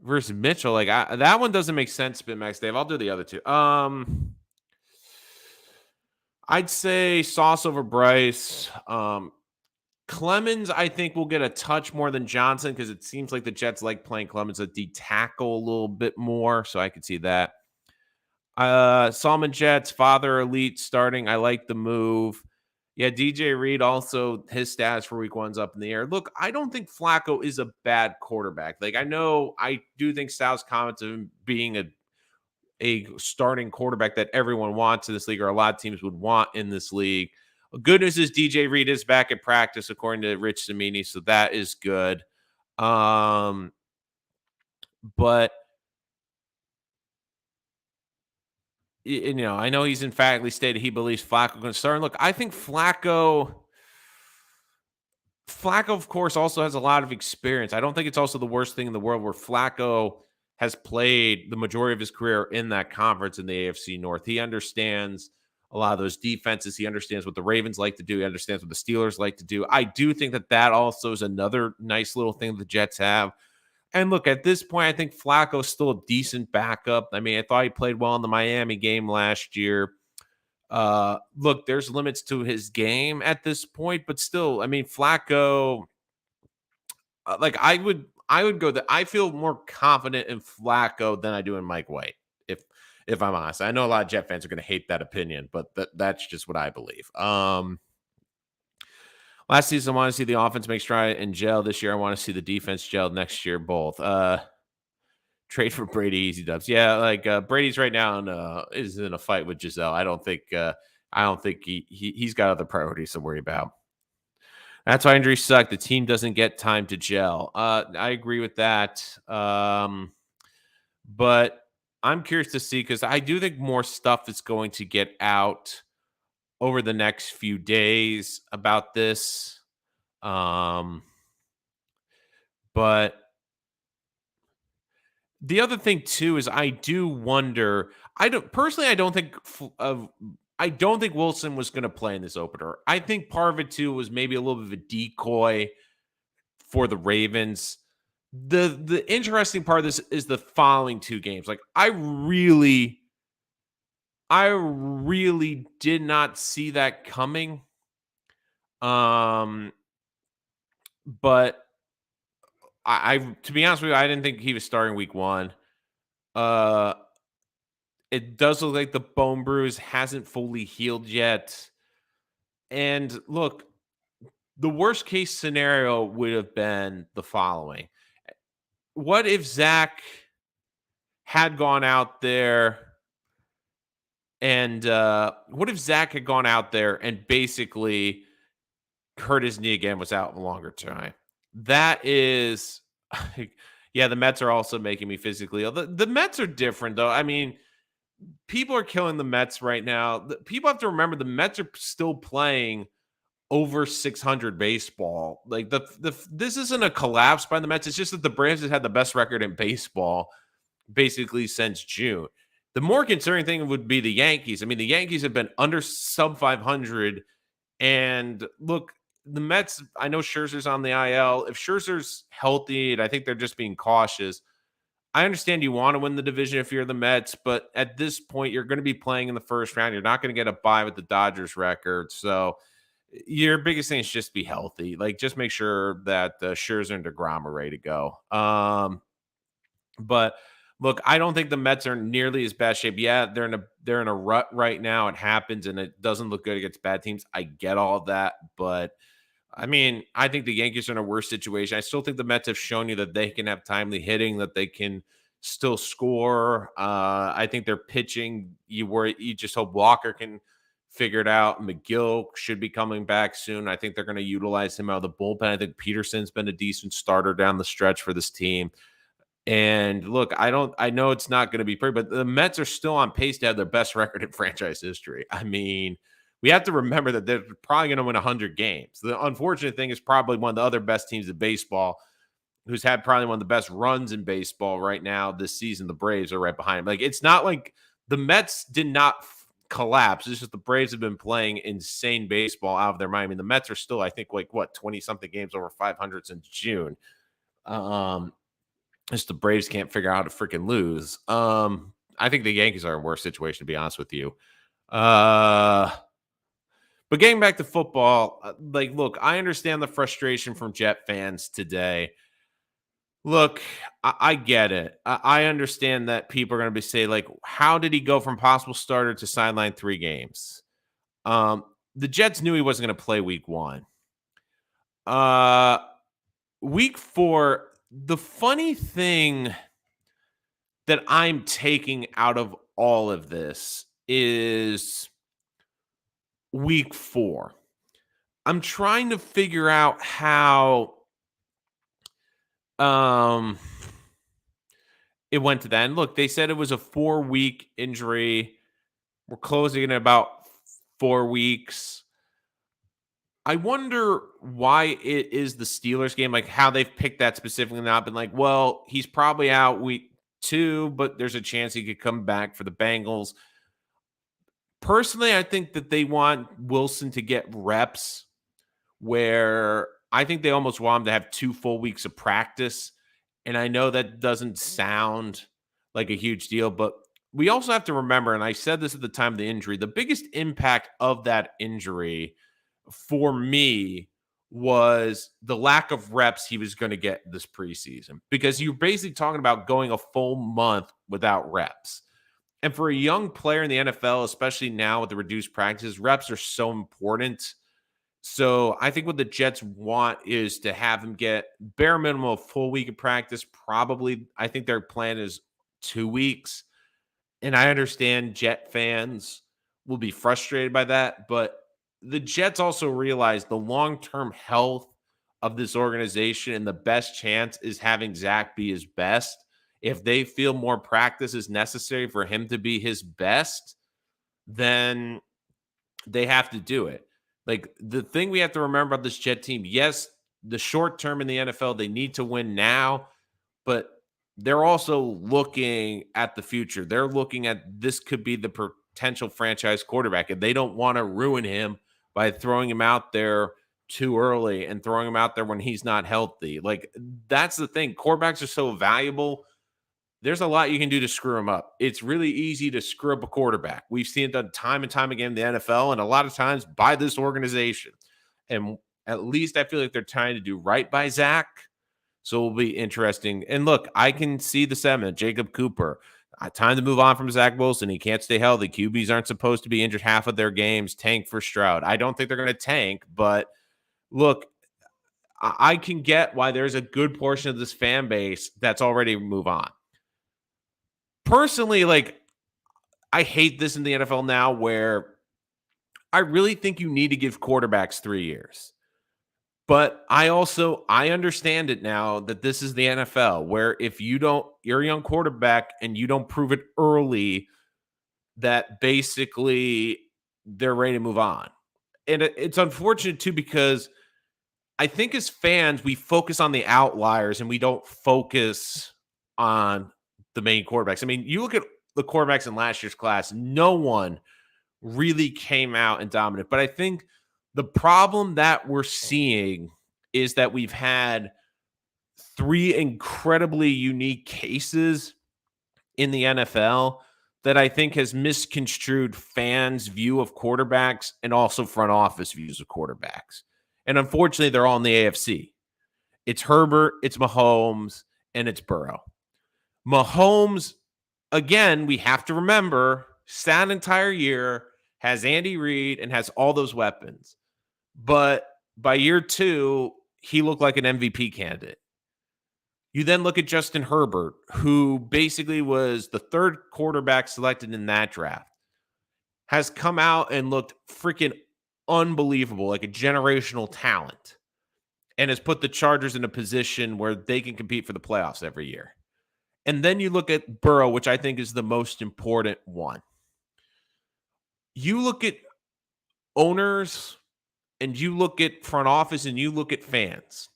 versus Mitchell. Like, that one doesn't make sense, Spin Max Dave. I'll do the other two. I'd say Sauce over Bryce. Clemens, I think, will get a touch more than Johnson because it seems like the Jets like playing Clemens at D tackle a little bit more, so I could see that. Salmon Jets, father elite starting. I like the move. Yeah, DJ Reed also, his stats for week one's up in the air. Look, I don't think Flacco is a bad quarterback. Like, I do think Sal's comments of him being a starting quarterback that everyone wants in this league, or a lot of teams would want in this league. Good news is DJ Reed is back at practice, according to Rich Cimini, so that is good. Um, but I know he's emphatically stated he believes Flacco can start. And look, I think Flacco, of course, also has a lot of experience. I don't think it's also the worst thing in the world where Flacco has played the majority of his career in that conference in the AFC North. He understands a lot of those defenses. He understands what the Ravens like to do. He understands what the Steelers like to do. I do think that also is another nice little thing the Jets have. And look, at this point, I think Flacco's still a decent backup. I mean, I thought he played well in the Miami game last year. Look, there's limits to his game at this point, but still, I mean, Flacco, like I would go that I feel more confident in Flacco than I do in Mike White. If if I'm honest, I know a lot of Jet fans are going to hate that opinion, but that's just what I believe. Last season, I want to see the offense make stride and gel. This year, I want to see the defense gel. Next year, both. Trade for Brady, easy dubs. Yeah, like Brady's right now is in a fight with Giselle. I don't think he's got other priorities to worry about. That's why injuries suck. The team doesn't get time to gel. I agree with that. But I'm curious to see because I do think more stuff is going to get out over the next few days about this. But the other thing too is I do wonder. I don't personally. I don't think Wilson was going to play in this opener. I think part of it too was maybe a little bit of a decoy for the Ravens. The interesting part of this is the following two games. Like I really did not see that coming. Um, but I to be honest with you, I didn't think he was starting week one. Uh, it does look like the bone bruise hasn't fully healed yet. And look, the worst case scenario would have been the following. What if Zach had gone out there and what if Zach had gone out there and basically hurt his knee again, was out in the longer time? That is, yeah, the Mets are also making me physically ill. The Mets are different, though. I mean, people are killing the Mets right now. People have to remember the Mets are still playing over 600 baseball. Like this isn't a collapse by the Mets. It's just that the Braves have had the best record in baseball basically since June. The more concerning thing would be the Yankees. I mean, the Yankees have been under sub 500. And look, the Mets, I know Scherzer's on the IL. If Scherzer's healthy, and I think they're just being cautious, I understand you want to win the division if you're the Mets, but at this point, you're going to be playing in the first round. You're not going to get a bye with the Dodgers record. So your biggest thing is just be healthy. Like, just make sure that Scherzer and DeGrom are ready to go. But look, I don't think the Mets are nearly as bad shape. Yeah, they're in a rut right now. It happens, and it doesn't look good against bad teams. I get all of that, but I mean, I think the Yankees are in a worse situation. I still think the Mets have shown you that they can have timely hitting, that they can still score. I think their pitching, you just hope Walker can figure it out. McGill should be coming back soon. I think they're going to utilize him out of the bullpen. I think Peterson's been a decent starter down the stretch for this team. And look, I know it's not going to be pretty, but the Mets are still on pace to have their best record in franchise history. I mean, we have to remember that they're probably going to win 100 games. The unfortunate thing is probably one of the other best teams in baseball, who's had probably one of the best runs in baseball right now this season. The Braves are right behind them. Like, it's not like the Mets did not collapse. It's just the Braves have been playing insane baseball out of their mind. I mean, the Mets are still, I think, like, what, 20 something games over 500 since June. Just the Braves can't figure out how to freaking lose. I think the Yankees are in a worse situation, to be honest with you. But getting back to football, like, look, I understand the frustration from Jet fans today. Look, I get it. I understand that people are going to be saying, like, how did he go from possible starter to sideline 3 games? The Jets knew he wasn't going to play week one. Week 4, the funny thing that I'm taking out of all of this is week 4. I'm trying to figure out how um it went to that. And look, they said it was a 4-week injury. We're closing in about 4 weeks. I wonder why it is the Steelers game, like how they've picked that specifically, not been like, well, he's probably out week 2, but there's a chance he could come back for the Bengals. Personally, I think that they want Wilson to get reps where I think they almost want him to have 2 full weeks of practice. And I know that doesn't sound like a huge deal, but we also have to remember, and I said this at the time of the injury, the biggest impact of that injury for me was the lack of reps he was going to get this preseason, because you're basically talking about going a full month without reps. And for a young player in the NFL, especially now with the reduced practices, reps are so important. So I think what the Jets want is to have him get bare minimum a full week of practice. Probably, I think their plan is 2 weeks. And I understand Jet fans will be frustrated by that, but the Jets also realize the long-term health of this organization, and the best chance is having Zach be his best. If they feel more practice is necessary for him to be his best, then they have to do it. Like, the thing we have to remember about this Jet team, yes, the short term in the NFL, they need to win now, but they're also looking at the future. They're looking at this could be the potential franchise quarterback, and they don't want to ruin him by throwing him out there too early and throwing him out there when he's not healthy. Like, that's the thing. Quarterbacks are so valuable. There's a lot you can do to screw them up. It's really easy to screw up a quarterback. We've seen it done time and time again in the NFL, and a lot of times by this organization. And at least I feel like they're trying to do right by Zach. So it'll be interesting. And look, I can see the sentiment. Jacob Cooper, time to move on from Zach Wilson. He can't stay healthy. QBs aren't supposed to be injured half of their games. Tank for Stroud. I don't think they're going to tank, but look, I can get why there's a good portion of this fan base that's already move on. Personally, like, I hate this in the NFL now, where I really think you need to give quarterbacks 3 years. But I understand it now that this is the NFL, where if you're a young quarterback and you don't prove it early, that basically they're ready to move on. And it's unfortunate too, because I think as fans, we focus on the outliers and we don't focus on the main quarterbacks. I mean, you look at the quarterbacks in last year's class, no one really came out and dominant. But I think the problem that we're seeing is that we've had 3 incredibly unique cases in the NFL that I think has misconstrued fans' view of quarterbacks and also front office views of quarterbacks. And unfortunately, they're all in the AFC. It's Herbert, it's Mahomes, and it's Burrow. Mahomes, again, we have to remember, sat an entire year, has Andy Reid, and has all those weapons. But by year 2, he looked like an MVP candidate. You then look at Justin Herbert, who basically was the 3rd quarterback selected in that draft, has come out and looked freaking unbelievable, like a generational talent, and has put the Chargers in a position where they can compete for the playoffs every year. And then you look at Burrow, which I think is the most important one. You look at owners, and you look at front office, and you look at fans.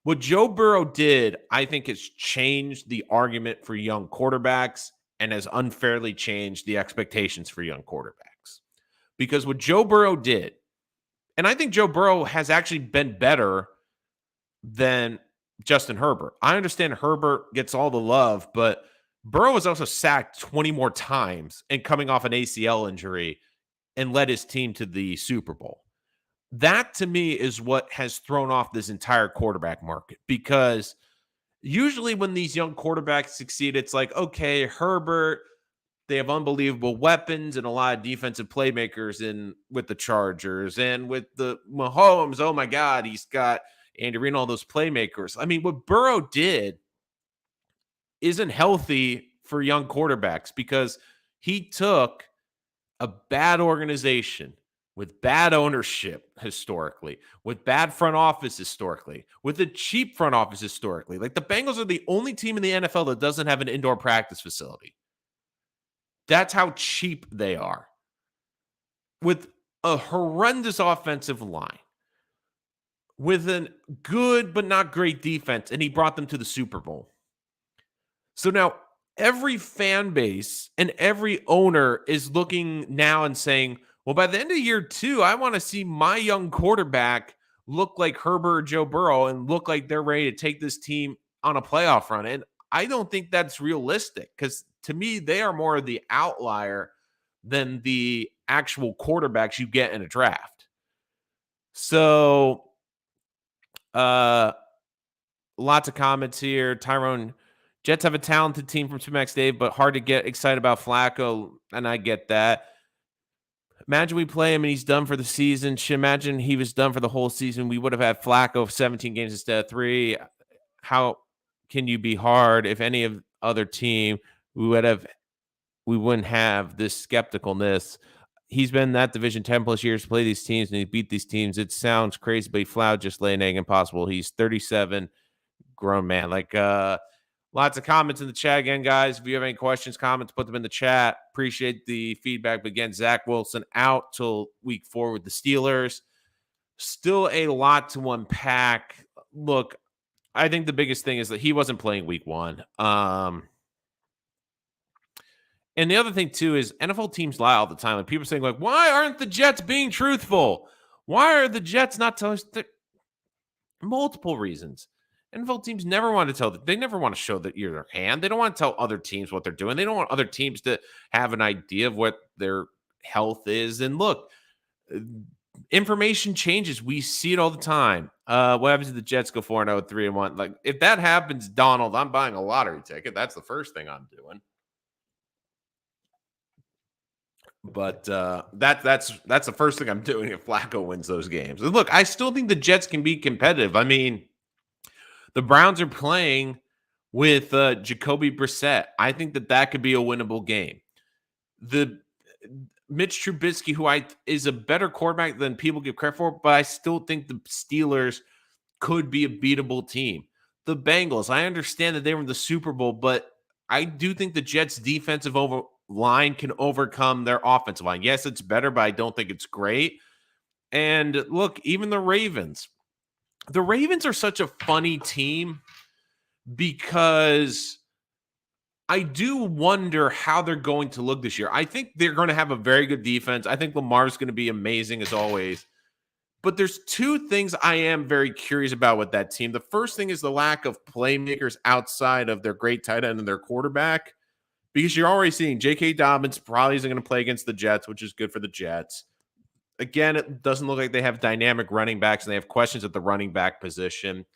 What Joe Burrow did, I think, has changed the argument for young quarterbacks and has unfairly changed the expectations for young quarterbacks. Because what Joe Burrow did, and I think Joe Burrow has actually been better than Justin Herbert. I understand Herbert gets all the love, but Burrow was also sacked 20 more times and coming off an ACL injury and led his team to the Super Bowl. That, to me, is what has thrown off this entire quarterback market, because usually when these young quarterbacks succeed, it's like, okay, Herbert, they have unbelievable weapons and a lot of defensive playmakers in with the Chargers, and with the Mahomes, oh my God, he's got Andy Reid and all those playmakers. I mean, what Burrow did isn't healthy for young quarterbacks, because he took a bad organization with bad ownership historically, with bad front office historically, with a cheap front office historically. Like the Bengals are the only team in the NFL that doesn't have an indoor practice facility. That's how cheap they are. With a horrendous offensive line, with a good but not great defense, and he brought them to the Super Bowl. So now every fan base and every owner is looking now and saying, well, by the end of year 2, I want to see my young quarterback look like Herbert or Joe Burrow and look like they're ready to take this team on a playoff run. And I don't think that's realistic because to me, they are more of the outlier than the actual quarterbacks you get in a draft. So, lots of comments here. Tyrone, Jets have a talented team from Max Dave, but hard to get excited about Flacco, and I get that. Imagine we play him and he's done for the season. Imagine he was done for the whole season. We would have had Flacco 17 games instead of 3. How can you be hard? If any of other team, we wouldn't have this skepticalness. He's been in that division 10 plus years to play these teams, and he beat these teams. It sounds crazy, but Floud just lay an egg impossible. He's 37, grown man. Like, lots of comments in the chat again, guys. If you have any questions, comments, put them in the chat. Appreciate the feedback. But again, Zach Wilson out till week 4 with the Steelers. Still a lot to unpack. Look, I think the biggest thing is that he wasn't playing week 1. And the other thing, too, is NFL teams lie all the time. And people are saying, like, why aren't the Jets being truthful? Why are the Jets not telling us? Multiple reasons. NFL teams never want to tell they never want to show that you're their hand. They don't want to tell other teams what they're doing. They don't want other teams to have an idea of what their health is. And look, information changes. We see it all the time. What happens if the Jets go 4-0, 3-1? Like, if that happens, Donald, I'm buying a lottery ticket. That's the first thing I'm doing. But that's the first thing I'm doing if Flacco wins those games. And look, I still think the Jets can be competitive. I mean, the Browns are playing with Jacoby Brissett. I think that could be a winnable game. The Mitch Trubisky, who is a better quarterback than people give credit for, but I still think the Steelers could be a beatable team. The Bengals, I understand that they were in the Super Bowl, but I do think the Jets' defensive line can overcome their offensive line. Yes, it's better, but I don't think it's great. And look, even the Ravens. The Ravens are such a funny team because I do wonder how they're going to look this year. I think they're going to have a very good defense. I think Lamar's going to be amazing as always. But there's 2 things I am very curious about with that team. The first thing is the lack of playmakers outside of their great tight end and their quarterback. Because you're already seeing J.K. Dobbins probably isn't going to play against the Jets, which is good for the Jets. Again, it doesn't look like they have dynamic running backs, and they have questions at the running back position.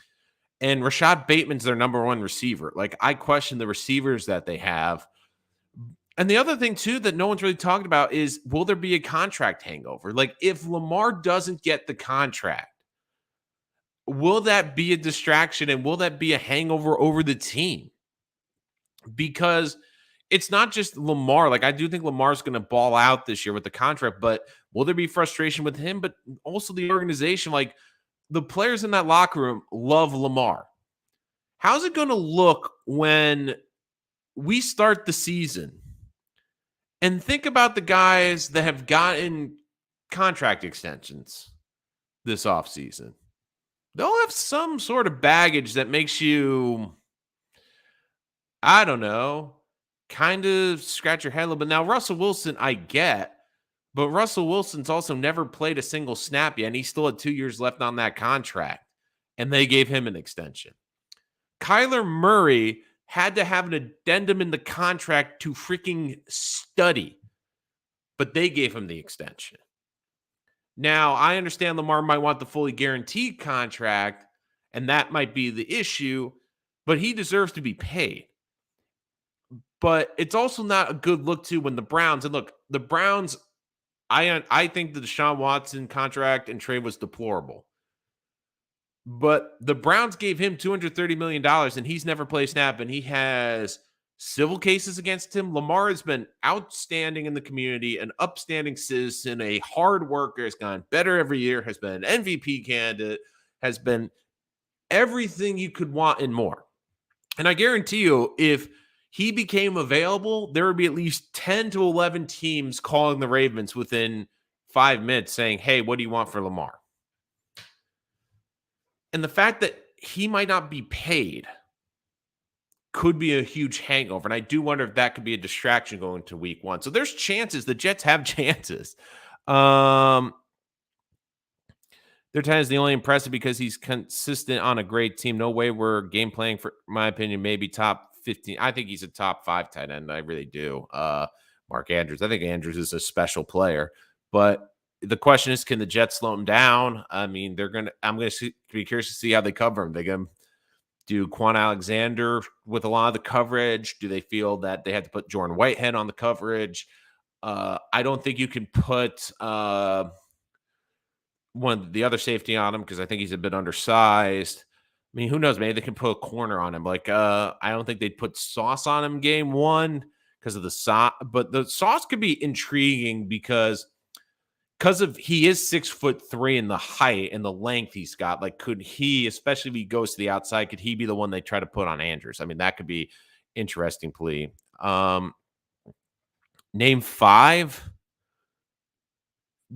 And Rashad Bateman's their number 1 receiver. Like, I question the receivers that they have. And the other thing, too, that no one's really talked about is, will there be a contract hangover? Like, if Lamar doesn't get the contract, will that be a distraction, and will that be a hangover over the team? Because it's not just Lamar. Like, I do think Lamar's going to ball out this year with the contract, but will there be frustration with him? But also the organization, like the players in that locker room love Lamar. How's it going to look when we start the season and think about the guys that have gotten contract extensions this offseason? They'll have some sort of baggage that makes you, I don't know, kind of scratch your head a little bit. Now, Russell Wilson, I get, but Russell Wilson's also never played a single snap yet, and he still had 2 years left on that contract, and they gave him an extension. Kyler Murray had to have an addendum in the contract to freaking study, but they gave him the extension. Now, I understand Lamar might want the fully guaranteed contract, and that might be the issue, but he deserves to be paid. But it's also not a good look to when the Browns, and look, the Browns, I think the Deshaun Watson contract and trade was deplorable. But the Browns gave him $230 million, and he's never played a snap, and he has civil cases against him. Lamar has been outstanding in the community, an upstanding citizen, a hard worker, has gone better every year, has been an MVP candidate, has been everything you could want and more. And I guarantee you, if he became available, there would be at least 10 to 11 teams calling the Ravens within 5 minutes saying, hey, what do you want for Lamar? And the fact that he might not be paid could be a huge hangover. And I do wonder if that could be a distraction going to week one. So there's chances. The Jets have chances. Their tight end is the only impressive because he's consistent on a great team. No way we're game playing, for my opinion, maybe top 15. I think he's a top 5 tight end. I really do. Mark Andrews. I think Andrews is a special player. But the question is, can the Jets slow him down? I mean, I'm going to be curious to see how they cover him. They're going to do Quan Alexander with a lot of the coverage. Do they feel that they had to put Jordan Whitehead on the coverage? I don't think you can put the other safety on him because I think he's a bit undersized. I mean, who knows? Maybe they can put a corner on him. Like, I don't think they'd put Sauce on him game one because of the sauce. But the Sauce could be intriguing because of he is 6'3" in the height and the length he's got. Like, could he, especially if he goes to the outside, could he be the one they try to put on Andrews? I mean, that could be interesting plea. Name 5.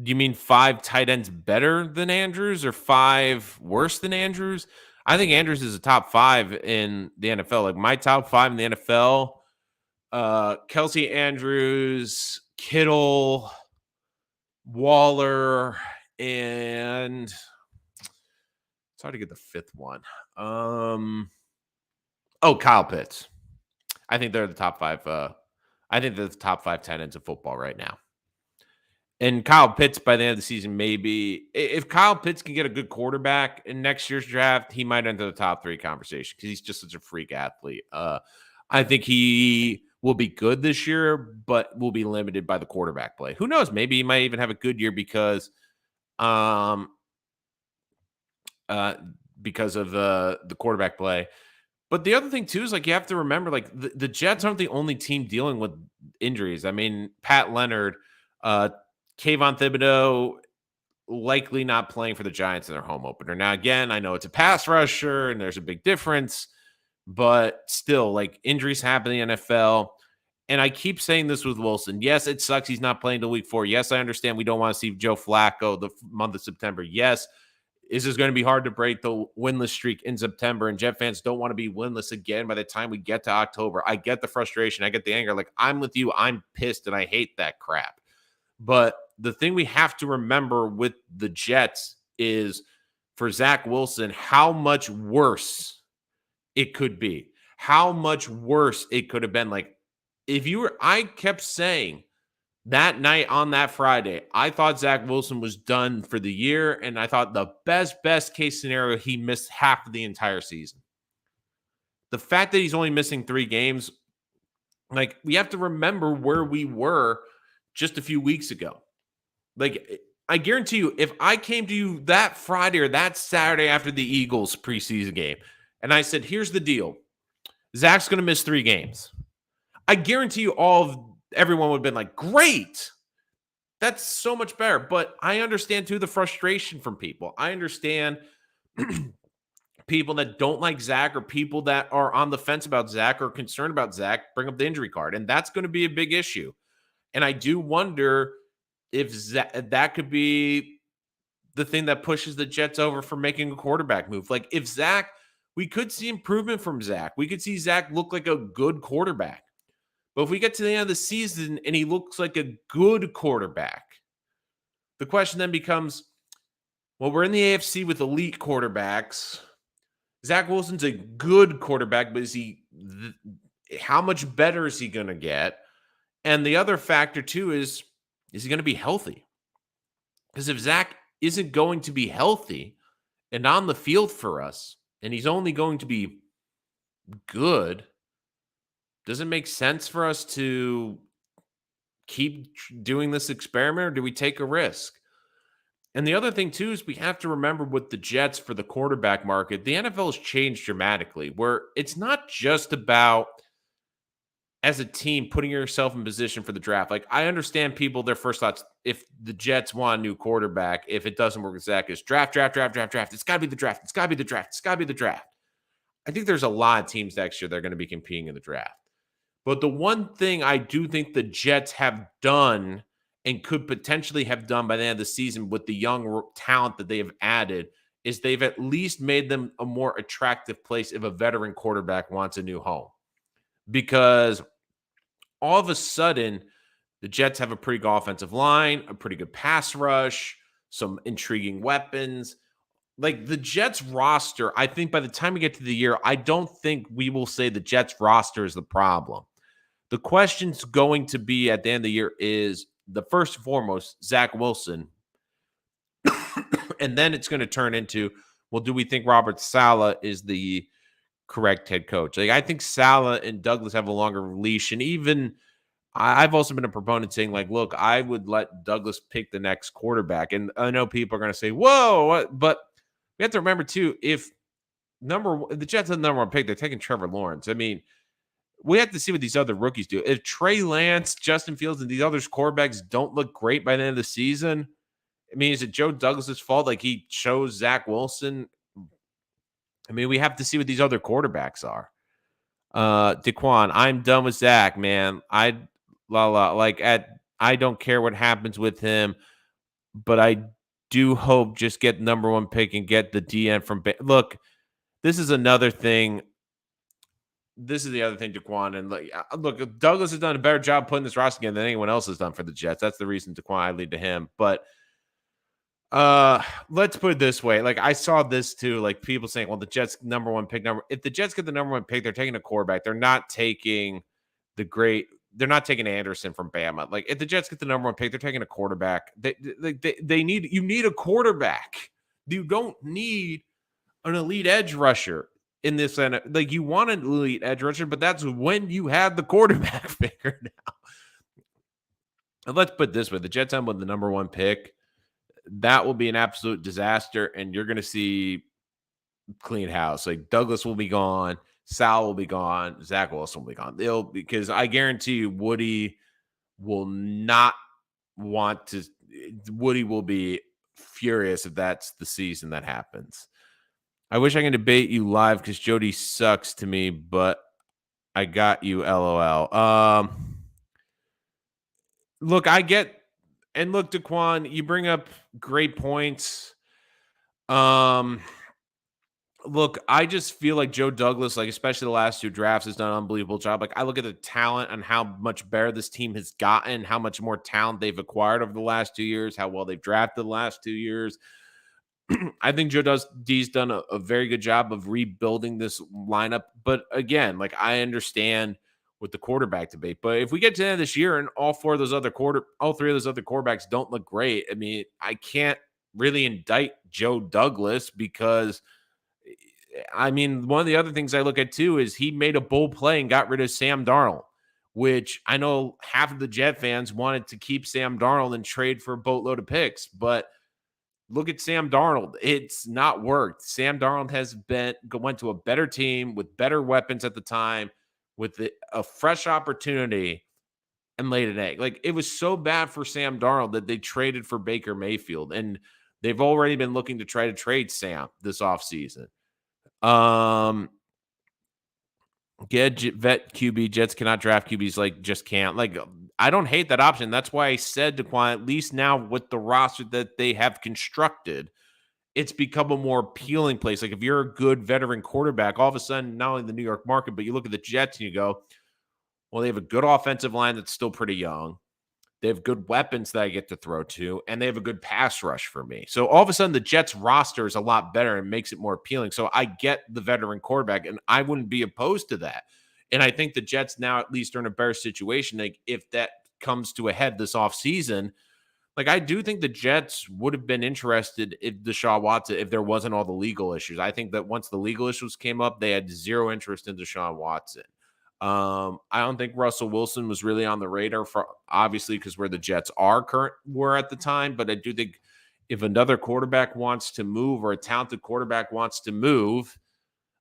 Do you mean 5 tight ends better than Andrews or 5 worse than Andrews? I think Andrews is a top 5 in the NFL. Like, my top 5 in the NFL, Kelsey, Andrews, Kittle, Waller, and it's hard to get the 5th one. Kyle Pitts. I think they're the top 5. I think they're the top 5 tight ends of football right now. And Kyle Pitts, by the end of the season, maybe if Kyle Pitts can get a good quarterback in next year's draft, he might enter the top 3 conversation because he's just such a freak athlete. I think he will be good this year, but will be limited by the quarterback play. Who knows? Maybe he might even have a good year because of the quarterback play. But the other thing, too, is like you have to remember, like the Jets aren't the only team dealing with injuries. I mean, Pat Leonard, Kayvon Thibodeau likely not playing for the Giants in their home opener. Now, again, I know it's a pass rusher and there's a big difference, but still, like, injuries happen in the NFL. And I keep saying this with Wilson. Yes, it sucks he's not playing till week 4. Yes, I understand we don't want to see Joe Flacco the month of September. Yes, this is going to be hard to break the winless streak in September, and Jet fans don't want to be winless again by the time we get to October. I get the frustration. I get the anger. Like, I'm with you. I'm pissed, and I hate that crap. But the thing we have to remember with the Jets is for Zach Wilson, how much worse it could be. How much worse it could have been. Like, I kept saying that night on that Friday, I thought Zach Wilson was done for the year, and I thought the best case scenario, he missed half of the entire season. The fact that he's only missing 3 games, like, we have to remember where we were just a few weeks ago. Like, I guarantee you, if I came to you that Friday or that Saturday after the Eagles preseason game, and I said, here's the deal, Zach's going to miss 3 games, I guarantee you everyone would have been like, great, that's so much better. But I understand, too, the frustration from people. I understand people that don't like Zach or people that are on the fence about Zach or concerned about Zach bring up the injury card, and that's going to be a big issue. And I do wonder if that could be the thing that pushes the Jets over for making a quarterback move. Like, if Zach, we could see improvement from Zach. We could see Zach look like a good quarterback. But if we get to the end of the season and he looks like a good quarterback, the question then becomes, well, we're in the AFC with elite quarterbacks. Zach Wilson's a good quarterback, but how much better is he going to get? And the other factor, too, is he going to be healthy? Because if Zach isn't going to be healthy and on the field for us, and he's only going to be good, does it make sense for us to keep doing this experiment, or do we take a risk? And the other thing, too, is we have to remember with the Jets for the quarterback market, the NFL has changed dramatically, where it's not just about as a team putting yourself in position for the draft. Like, I understand people, their first thoughts, if the Jets want a new quarterback, if it doesn't work with Zach, is draft, draft, draft, draft, draft. It's got to be the draft. It's got to be the draft. It's got to be the draft. I think there's a lot of teams next year that are going to be competing in the draft. But the one thing I do think the Jets have done and could potentially have done by the end of the season with the young talent that they have added is they've at least made them a more attractive place if a veteran quarterback wants a new home. Because all of a sudden, the Jets have a pretty good offensive line, a pretty good pass rush, some intriguing weapons. Like, the Jets roster, I think by the time we get to the year, I don't think we will say the Jets roster is the problem. The question's going to be at the end of the year is the first and foremost, Zach Wilson. And then it's going to turn into, well, do we think Robert Saleh is the correct head coach? Like, I think Saleh and Douglas have a longer leash. And even I've also been a proponent saying, like, look, I would let Douglas pick the next quarterback. And I know people are going to say, whoa, what? But we have to remember, too, if the Jets have the number one pick, they're taking Trevor Lawrence. I mean, we have to see what these other rookies do. If Trey Lance, Justin Fields, and these other quarterbacks don't look great by the end of the season, I mean, is it Joe Douglas's fault? Like, he chose Zach Wilson? I mean, we have to see what these other quarterbacks are. Daquan, I'm done with Zach, man. I don't care what happens with him, but I do hope just get number one pick and get the DN from. Look, this is another thing. This is the other thing, Daquan. And look, Douglas has done a better job putting this roster together than anyone else has done for the Jets. That's the reason, Daquan, I lead to him. But let's put it this way. Like, I saw this too, like people saying, well, the Jets number one pick if the Jets get the number one pick, they're taking a quarterback. They're not taking they're not taking Anderson from Bama. Like, if the Jets get the number one pick, they're taking a quarterback. You need a quarterback. You don't need an elite edge rusher in this. And like, you want an elite edge rusher, but that's when you have the quarterback figured out. And let's put it this way. The Jets end with the number one pick. That will be an absolute disaster, and you're going to see clean house. Like, Douglas will be gone, Sal will be gone, Zach Wilson will be gone. Because I guarantee you, Woody will not want to. Woody will be furious if that's the season that happens. I wish I can debate you live because Jody sucks to me, but I got you, LOL. Look, I get. And look, Daquan, you bring up great points. Look, I just feel like Joe Douglas, like especially the last two drafts, has done an unbelievable job. Like, I look at the talent and how much better this team has gotten, how much more talent they've acquired over the last 2 years, how well they've drafted the last 2 years. I think Joe D's done a very good job of rebuilding this lineup. But again, like, I understand with the quarterback debate. But if we get to the end of this year and all three of those other quarterbacks don't look great, I mean, I can't really indict Joe Douglas because, I mean, one of the other things I look at too is he made a bold play and got rid of Sam Darnold, which I know half of the Jet fans wanted to keep Sam Darnold and trade for a boatload of picks. But look at Sam Darnold. It's not worked. Sam Darnold went to a better team with better weapons at the time, with a fresh opportunity, and laid an egg. Like, it was so bad for Sam Darnold that they traded for Baker Mayfield, and they've already been looking to try to trade Sam this offseason. Get vet QB. Jets cannot draft QBs. Like, just can't. Like, I don't hate that option. That's why I said, Daquan, at least now with the roster that they have constructed, it's become a more appealing place. Like, if you're a good veteran quarterback, all of a sudden, not only the New York market, but you look at the Jets and you go, well, they have a good offensive line that's still pretty young. They have good weapons that I get to throw to, and they have a good pass rush for me. So all of a sudden, the Jets roster is a lot better and makes it more appealing. So I get the veteran quarterback, and I wouldn't be opposed to that. And I think the Jets now at least are in a better situation. Like, if that comes to a head this offseason, like, I do think the Jets would have been interested in Deshaun Watson if there wasn't all the legal issues. I think that once the legal issues came up, they had zero interest in Deshaun Watson. I don't think Russell Wilson was really on the radar for, obviously, because where the Jets were at the time. But I do think if another quarterback wants to move or a talented quarterback wants to move,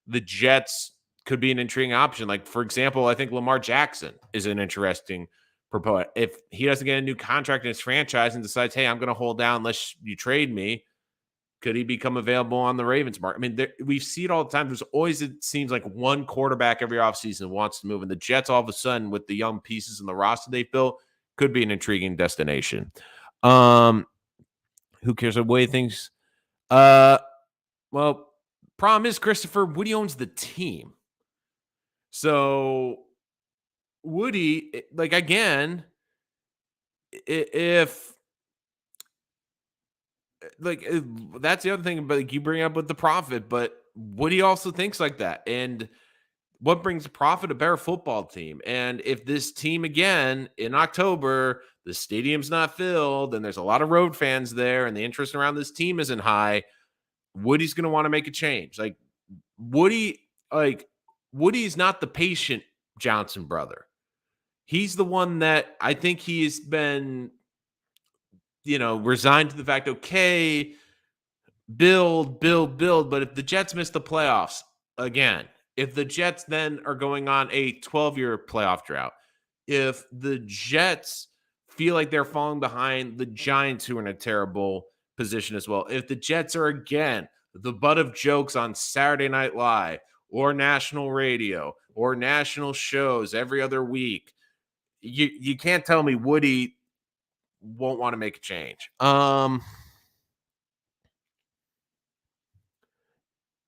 the Jets could be an intriguing option. Like, for example, I think Lamar Jackson is an interesting proponent. If he doesn't get a new contract in his franchise and decides, hey, I'm going to hold down unless you trade me, could he become available on the Ravens market? I mean, we see it all the time. There's always, it seems like, one quarterback every offseason wants to move. And the Jets, all of a sudden, with the young pieces in the roster they built, could be an intriguing destination. Who cares what way things? Well, problem is, Christopher, Woody owns the team. So Woody, like, again, if like that's the other thing, but like you bring up with the profit, but Woody also thinks like that. And what brings profit? A better football team. And if this team again in October, the stadium's not filled and there's a lot of road fans there and the interest around this team isn't high, Woody's going to want to make a change. Woody, like Woody's not the patient Johnson brother. He's the one that I think he's been, resigned to the fact, okay, build, build, build. But if the Jets miss the playoffs again, if the Jets then are going on a 12-year playoff drought, if the Jets feel like they're falling behind the Giants, who are in a terrible position as well, if the Jets are again the butt of jokes on Saturday Night Live or national radio or national shows every other week, you can't tell me Woody won't want to make a change.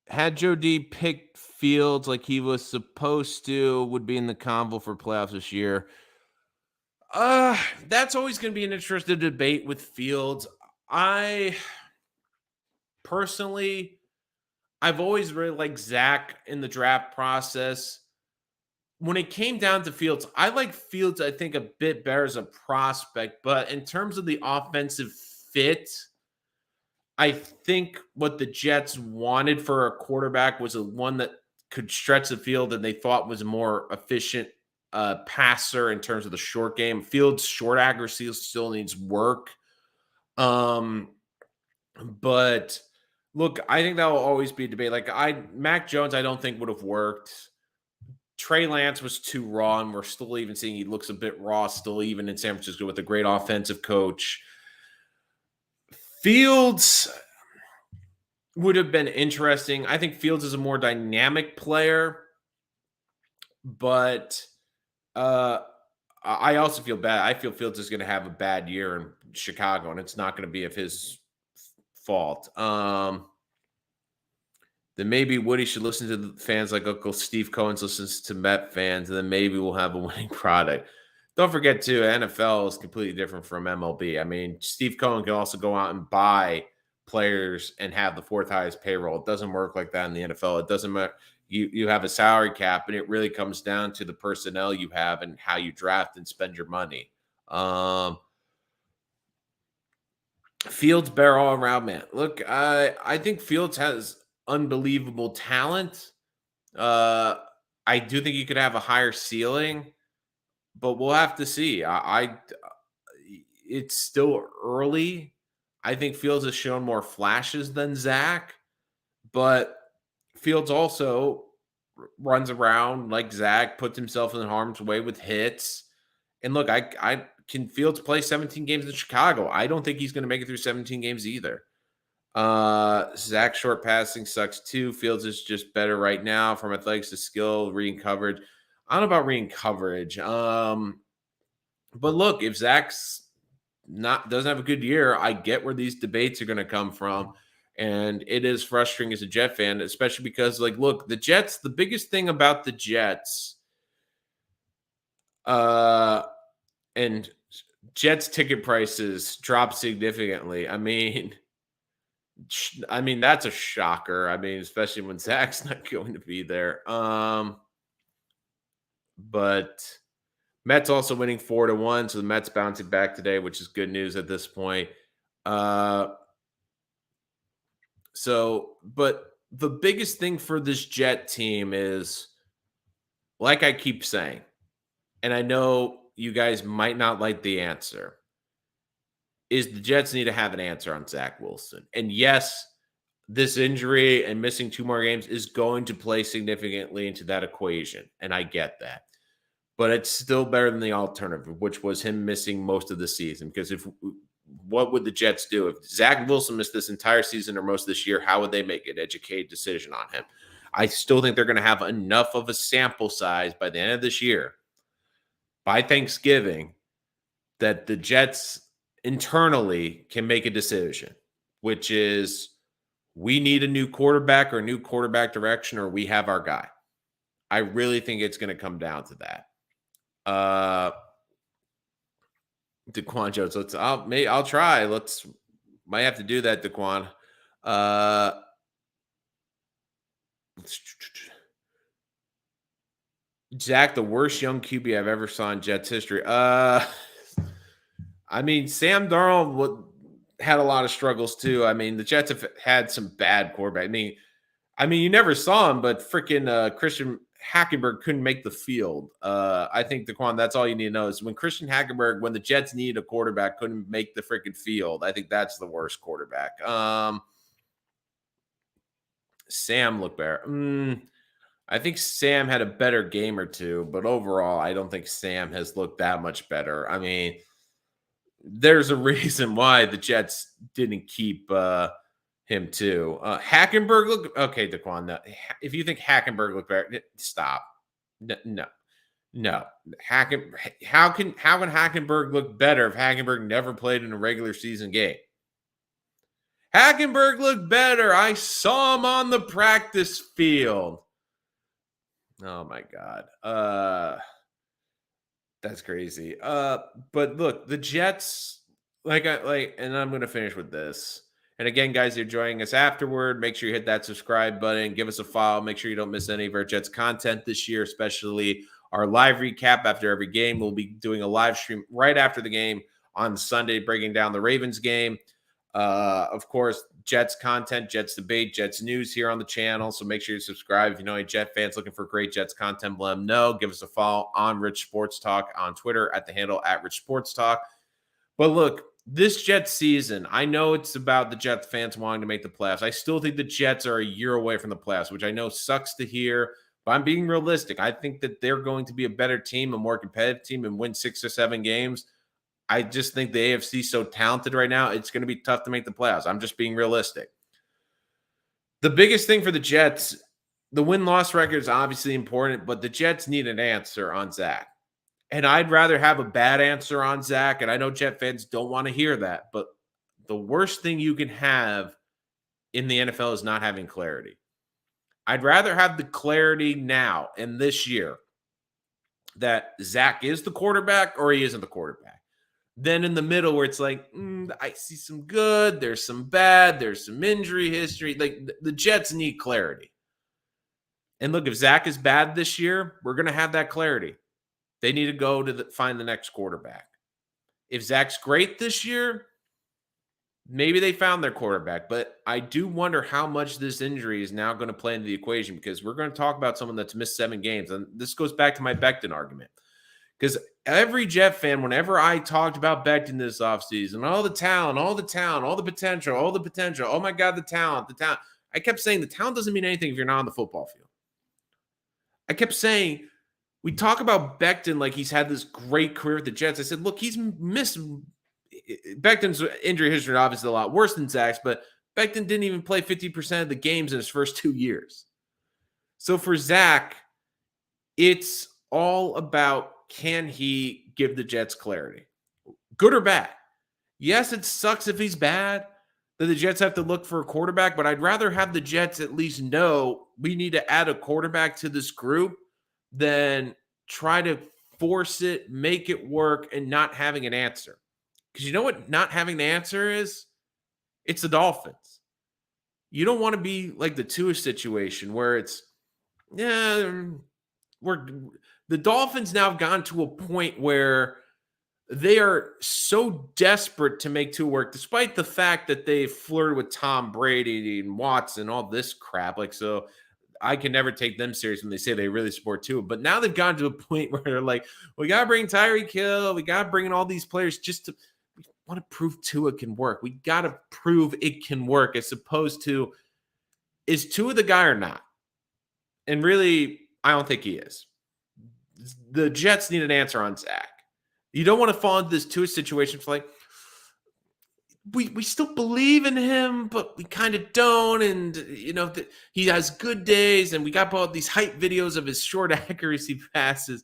Had Joe D picked Fields like he was supposed to, would be in the convo for playoffs this year. That's always going to be an interesting debate with Fields. I personally, I've always really liked Zach in the draft process. When it came down to Fields, I like Fields, I think, a bit better as a prospect, but in terms of the offensive fit, I think what the Jets wanted for a quarterback was one that could stretch the field and they thought was a more efficient passer in terms of the short game. Fields' short accuracy still needs work. But look, I think that will always be a debate. Mac Jones, I don't think would have worked. Trey Lance was too raw, and we're still even seeing he looks a bit raw still, even in San Francisco with a great offensive coach. Fields would have been interesting. I think Fields is a more dynamic player, but I also feel bad. I feel Fields is going to have a bad year in Chicago, and it's not going to be of his fault. Then maybe Woody should listen to the fans like Uncle Steve Cohen's listens to Met fans, and then maybe we'll have a winning product. Don't forget, too, NFL is completely different from MLB. I mean, Steve Cohen can also go out and buy players and have the fourth highest payroll. It doesn't work like that in the NFL. It doesn't matter. You have a salary cap, and it really comes down to the personnel you have and how you draft and spend your money. Fields better all around, man. Look, I think Fields has unbelievable talent. I do think you could have a higher ceiling, but we'll have to see. It's still early. I think Fields has shown more flashes than Zach, but Fields also runs around like Zach, puts himself in harm's way with hits. And look, I can Fields play 17 games in Chicago. I don't think he's going to make it through 17 games either. Zach short passing sucks too. Fields is just better right now from athletics to skill, reading coverage. I don't know about reading coverage. But look, if Zach's doesn't have a good year, I get where these debates are going to come from. And it is frustrating as a Jet fan, especially because, look, the Jets, the biggest thing about the Jets, and Jets ticket prices dropped significantly. I mean, that's a shocker. I mean, especially when Zach's not going to be there. But Mets also winning 4-1, so the Mets bouncing back today, which is good news at this point. But the biggest thing for this Jet team is, like I keep saying, and I know you guys might not like the answer, is the Jets need to have an answer on Zach Wilson. And yes, this injury and missing 2 more games is going to play significantly into that equation, and I get that. But it's still better than the alternative, which was him missing most of the season. Because if what would the Jets do if Zach Wilson missed this entire season or most of this year? How would they make an educated decision on him? I still think they're going to have enough of a sample size by the end of this year, by Thanksgiving, that the Jets internally can make a decision, which is we need a new quarterback or a new quarterback direction, or we have our guy. I really think it's going to come down to that. Daquan Jones. I'll try. Might have to do that, Daquan. Zach, the worst young QB I've ever saw in Jets history. I mean, Sam Darnold had a lot of struggles too. I mean, the Jets have had some bad quarterback. I mean, you never saw him, but freaking Christian Hackenberg couldn't make the field. I think, Daquan, that's all you need to know is when Christian Hackenberg, when the Jets need a quarterback, couldn't make the freaking field. I think that's the worst quarterback. Sam looked better. I think Sam had a better game or two, but overall, I don't think Sam has looked that much better. I mean, there's a reason why the Jets didn't keep him too. Hackenberg looked okay, Daquan. No, if you think Hackenberg looked better, stop. No. How can Hackenberg look better if Hackenberg never played in a regular season game? Hackenberg looked better. I saw him on the practice field. Oh my God. That's crazy. But look, the Jets, and I'm gonna finish with this. And again, guys, you're joining us afterward. Make sure you hit that subscribe button, give us a follow. Make sure you don't miss any of our Jets content this year, especially our live recap after every game. We'll be doing a live stream right after the game on Sunday, breaking down the Ravens game. Of course, Jets content, Jets debate, Jets news here on the channel. So make sure you subscribe. If you know any Jet fans looking for great Jets content, let them know. Give us a follow on Rich Sports Talk on Twitter at the handle @Rich Sports Talk. But look, this Jets season, I know it's about the Jets fans wanting to make the playoffs. I still think the Jets are a year away from the playoffs, which I know sucks to hear, but I'm being realistic. I think that they're going to be a better team, a more competitive team, and win 6 or 7 games. I just think the AFC is so talented right now, it's going to be tough to make the playoffs. I'm just being realistic. The biggest thing for the Jets, the win-loss record is obviously important, but the Jets need an answer on Zach. And I'd rather have a bad answer on Zach, and I know Jet fans don't want to hear that, but the worst thing you can have in the NFL is not having clarity. I'd rather have the clarity now and this year that Zach is the quarterback or he isn't the quarterback. Then in the middle where it's like, I see some good, there's some bad, there's some injury history. Like the Jets need clarity. And look, if Zach is bad this year, we're going to have that clarity. They need to go to find the next quarterback. If Zach's great this year, maybe they found their quarterback. But I do wonder how much this injury is now going to play into the equation because we're going to talk about someone that's missed 7 games. And this goes back to my Becton argument. Because every Jet fan, whenever I talked about Becton this offseason, all the talent, all the potential, oh my God, the talent. I kept saying the talent doesn't mean anything if you're not on the football field. I kept saying, we talk about Becton like he's had this great career with the Jets. I said, look, he's missed Becton's injury history, obviously a lot worse than Zach's, but Becton didn't even play 50% of the games in his first 2 years. So for Zach, it's all about, can he give the Jets clarity? Good or bad? Yes, it sucks if he's bad that the Jets have to look for a quarterback, but I'd rather have the Jets at least know we need to add a quarterback to this group than try to force it, make it work, and not having an answer. Because you know what not having the answer is? It's the Dolphins. You don't want to be like the Tua situation where it's, the Dolphins now have gone to a point where they are so desperate to make Tua work, despite the fact that they flirted with Tom Brady and Watson, all this crap. Like, so I can never take them serious when they say they really support Tua. But now they've gotten to a point where they're like, we got to bring Tyreek Hill. We got to bring in all these players we want to prove Tua can work. We got to prove it can work as opposed to Is Tua the guy or not? And really, I don't think he is. The Jets need an answer on Zach. You don't want to fall into this Tua situation. It's like, we still believe in him, but we kind of don't. And, he has good days, and we got all these hype videos of his short accuracy passes.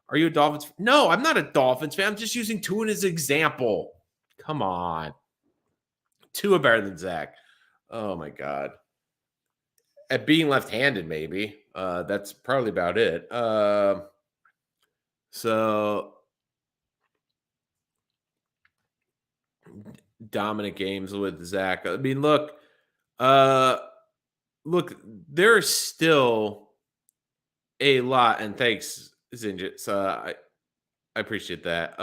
Are you a Dolphins fan? No, I'm not a Dolphins fan. I'm just using Tua as an example. Come on. Tua better than Zach. Oh, my God. At being left-handed, maybe. That's probably about it. So dominant games with Zach. I mean, uh, there's still a lot, and thanks, Zinjit. I appreciate that.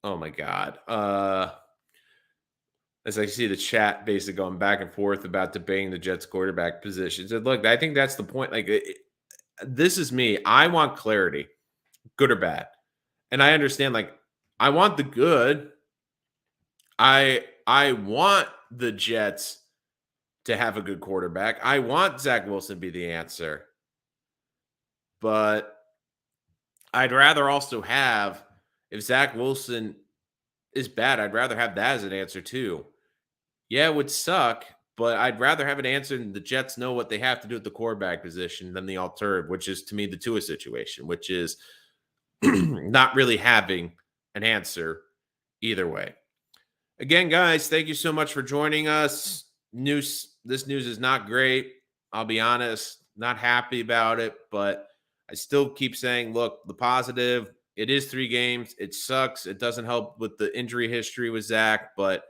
Oh my God. As I see the chat basically going back and forth about debating the Jets quarterback positions. And look, I think that's the point. Like, this is me. I want clarity, good or bad. And I understand, like, I want the good. I want the Jets to have a good quarterback. I want Zach Wilson to be the answer. But I'd rather also have, if Zach Wilson is bad, I'd rather have that as an answer too. Yeah, it would suck, but I'd rather have an answer and the Jets know what they have to do at the quarterback position than the alternative, which is to me the Tua situation, which is not really having an answer either way. Again, guys, thank you so much for joining us. This news is not great. I'll be honest, not happy about it, but I still keep saying, look, the positive, it is 3 games. It sucks. It doesn't help with the injury history with Zach, but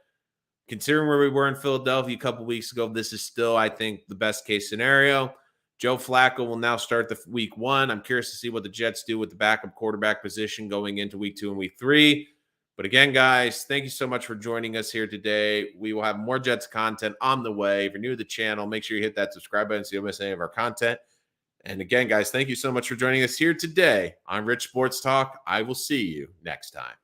considering where we were in Philadelphia a couple weeks ago, this is still, I think, the best case scenario. Joe Flacco will now start the week 1. I'm curious to see what the Jets do with the backup quarterback position going into week 2 and week 3. But again, guys, thank you so much for joining us here today. We will have more Jets content on the way. If you're new to the channel, make sure you hit that subscribe button so you don't miss any of our content. And again, guys, thank you so much for joining us here today on Rich Sports Talk. I will see you next time.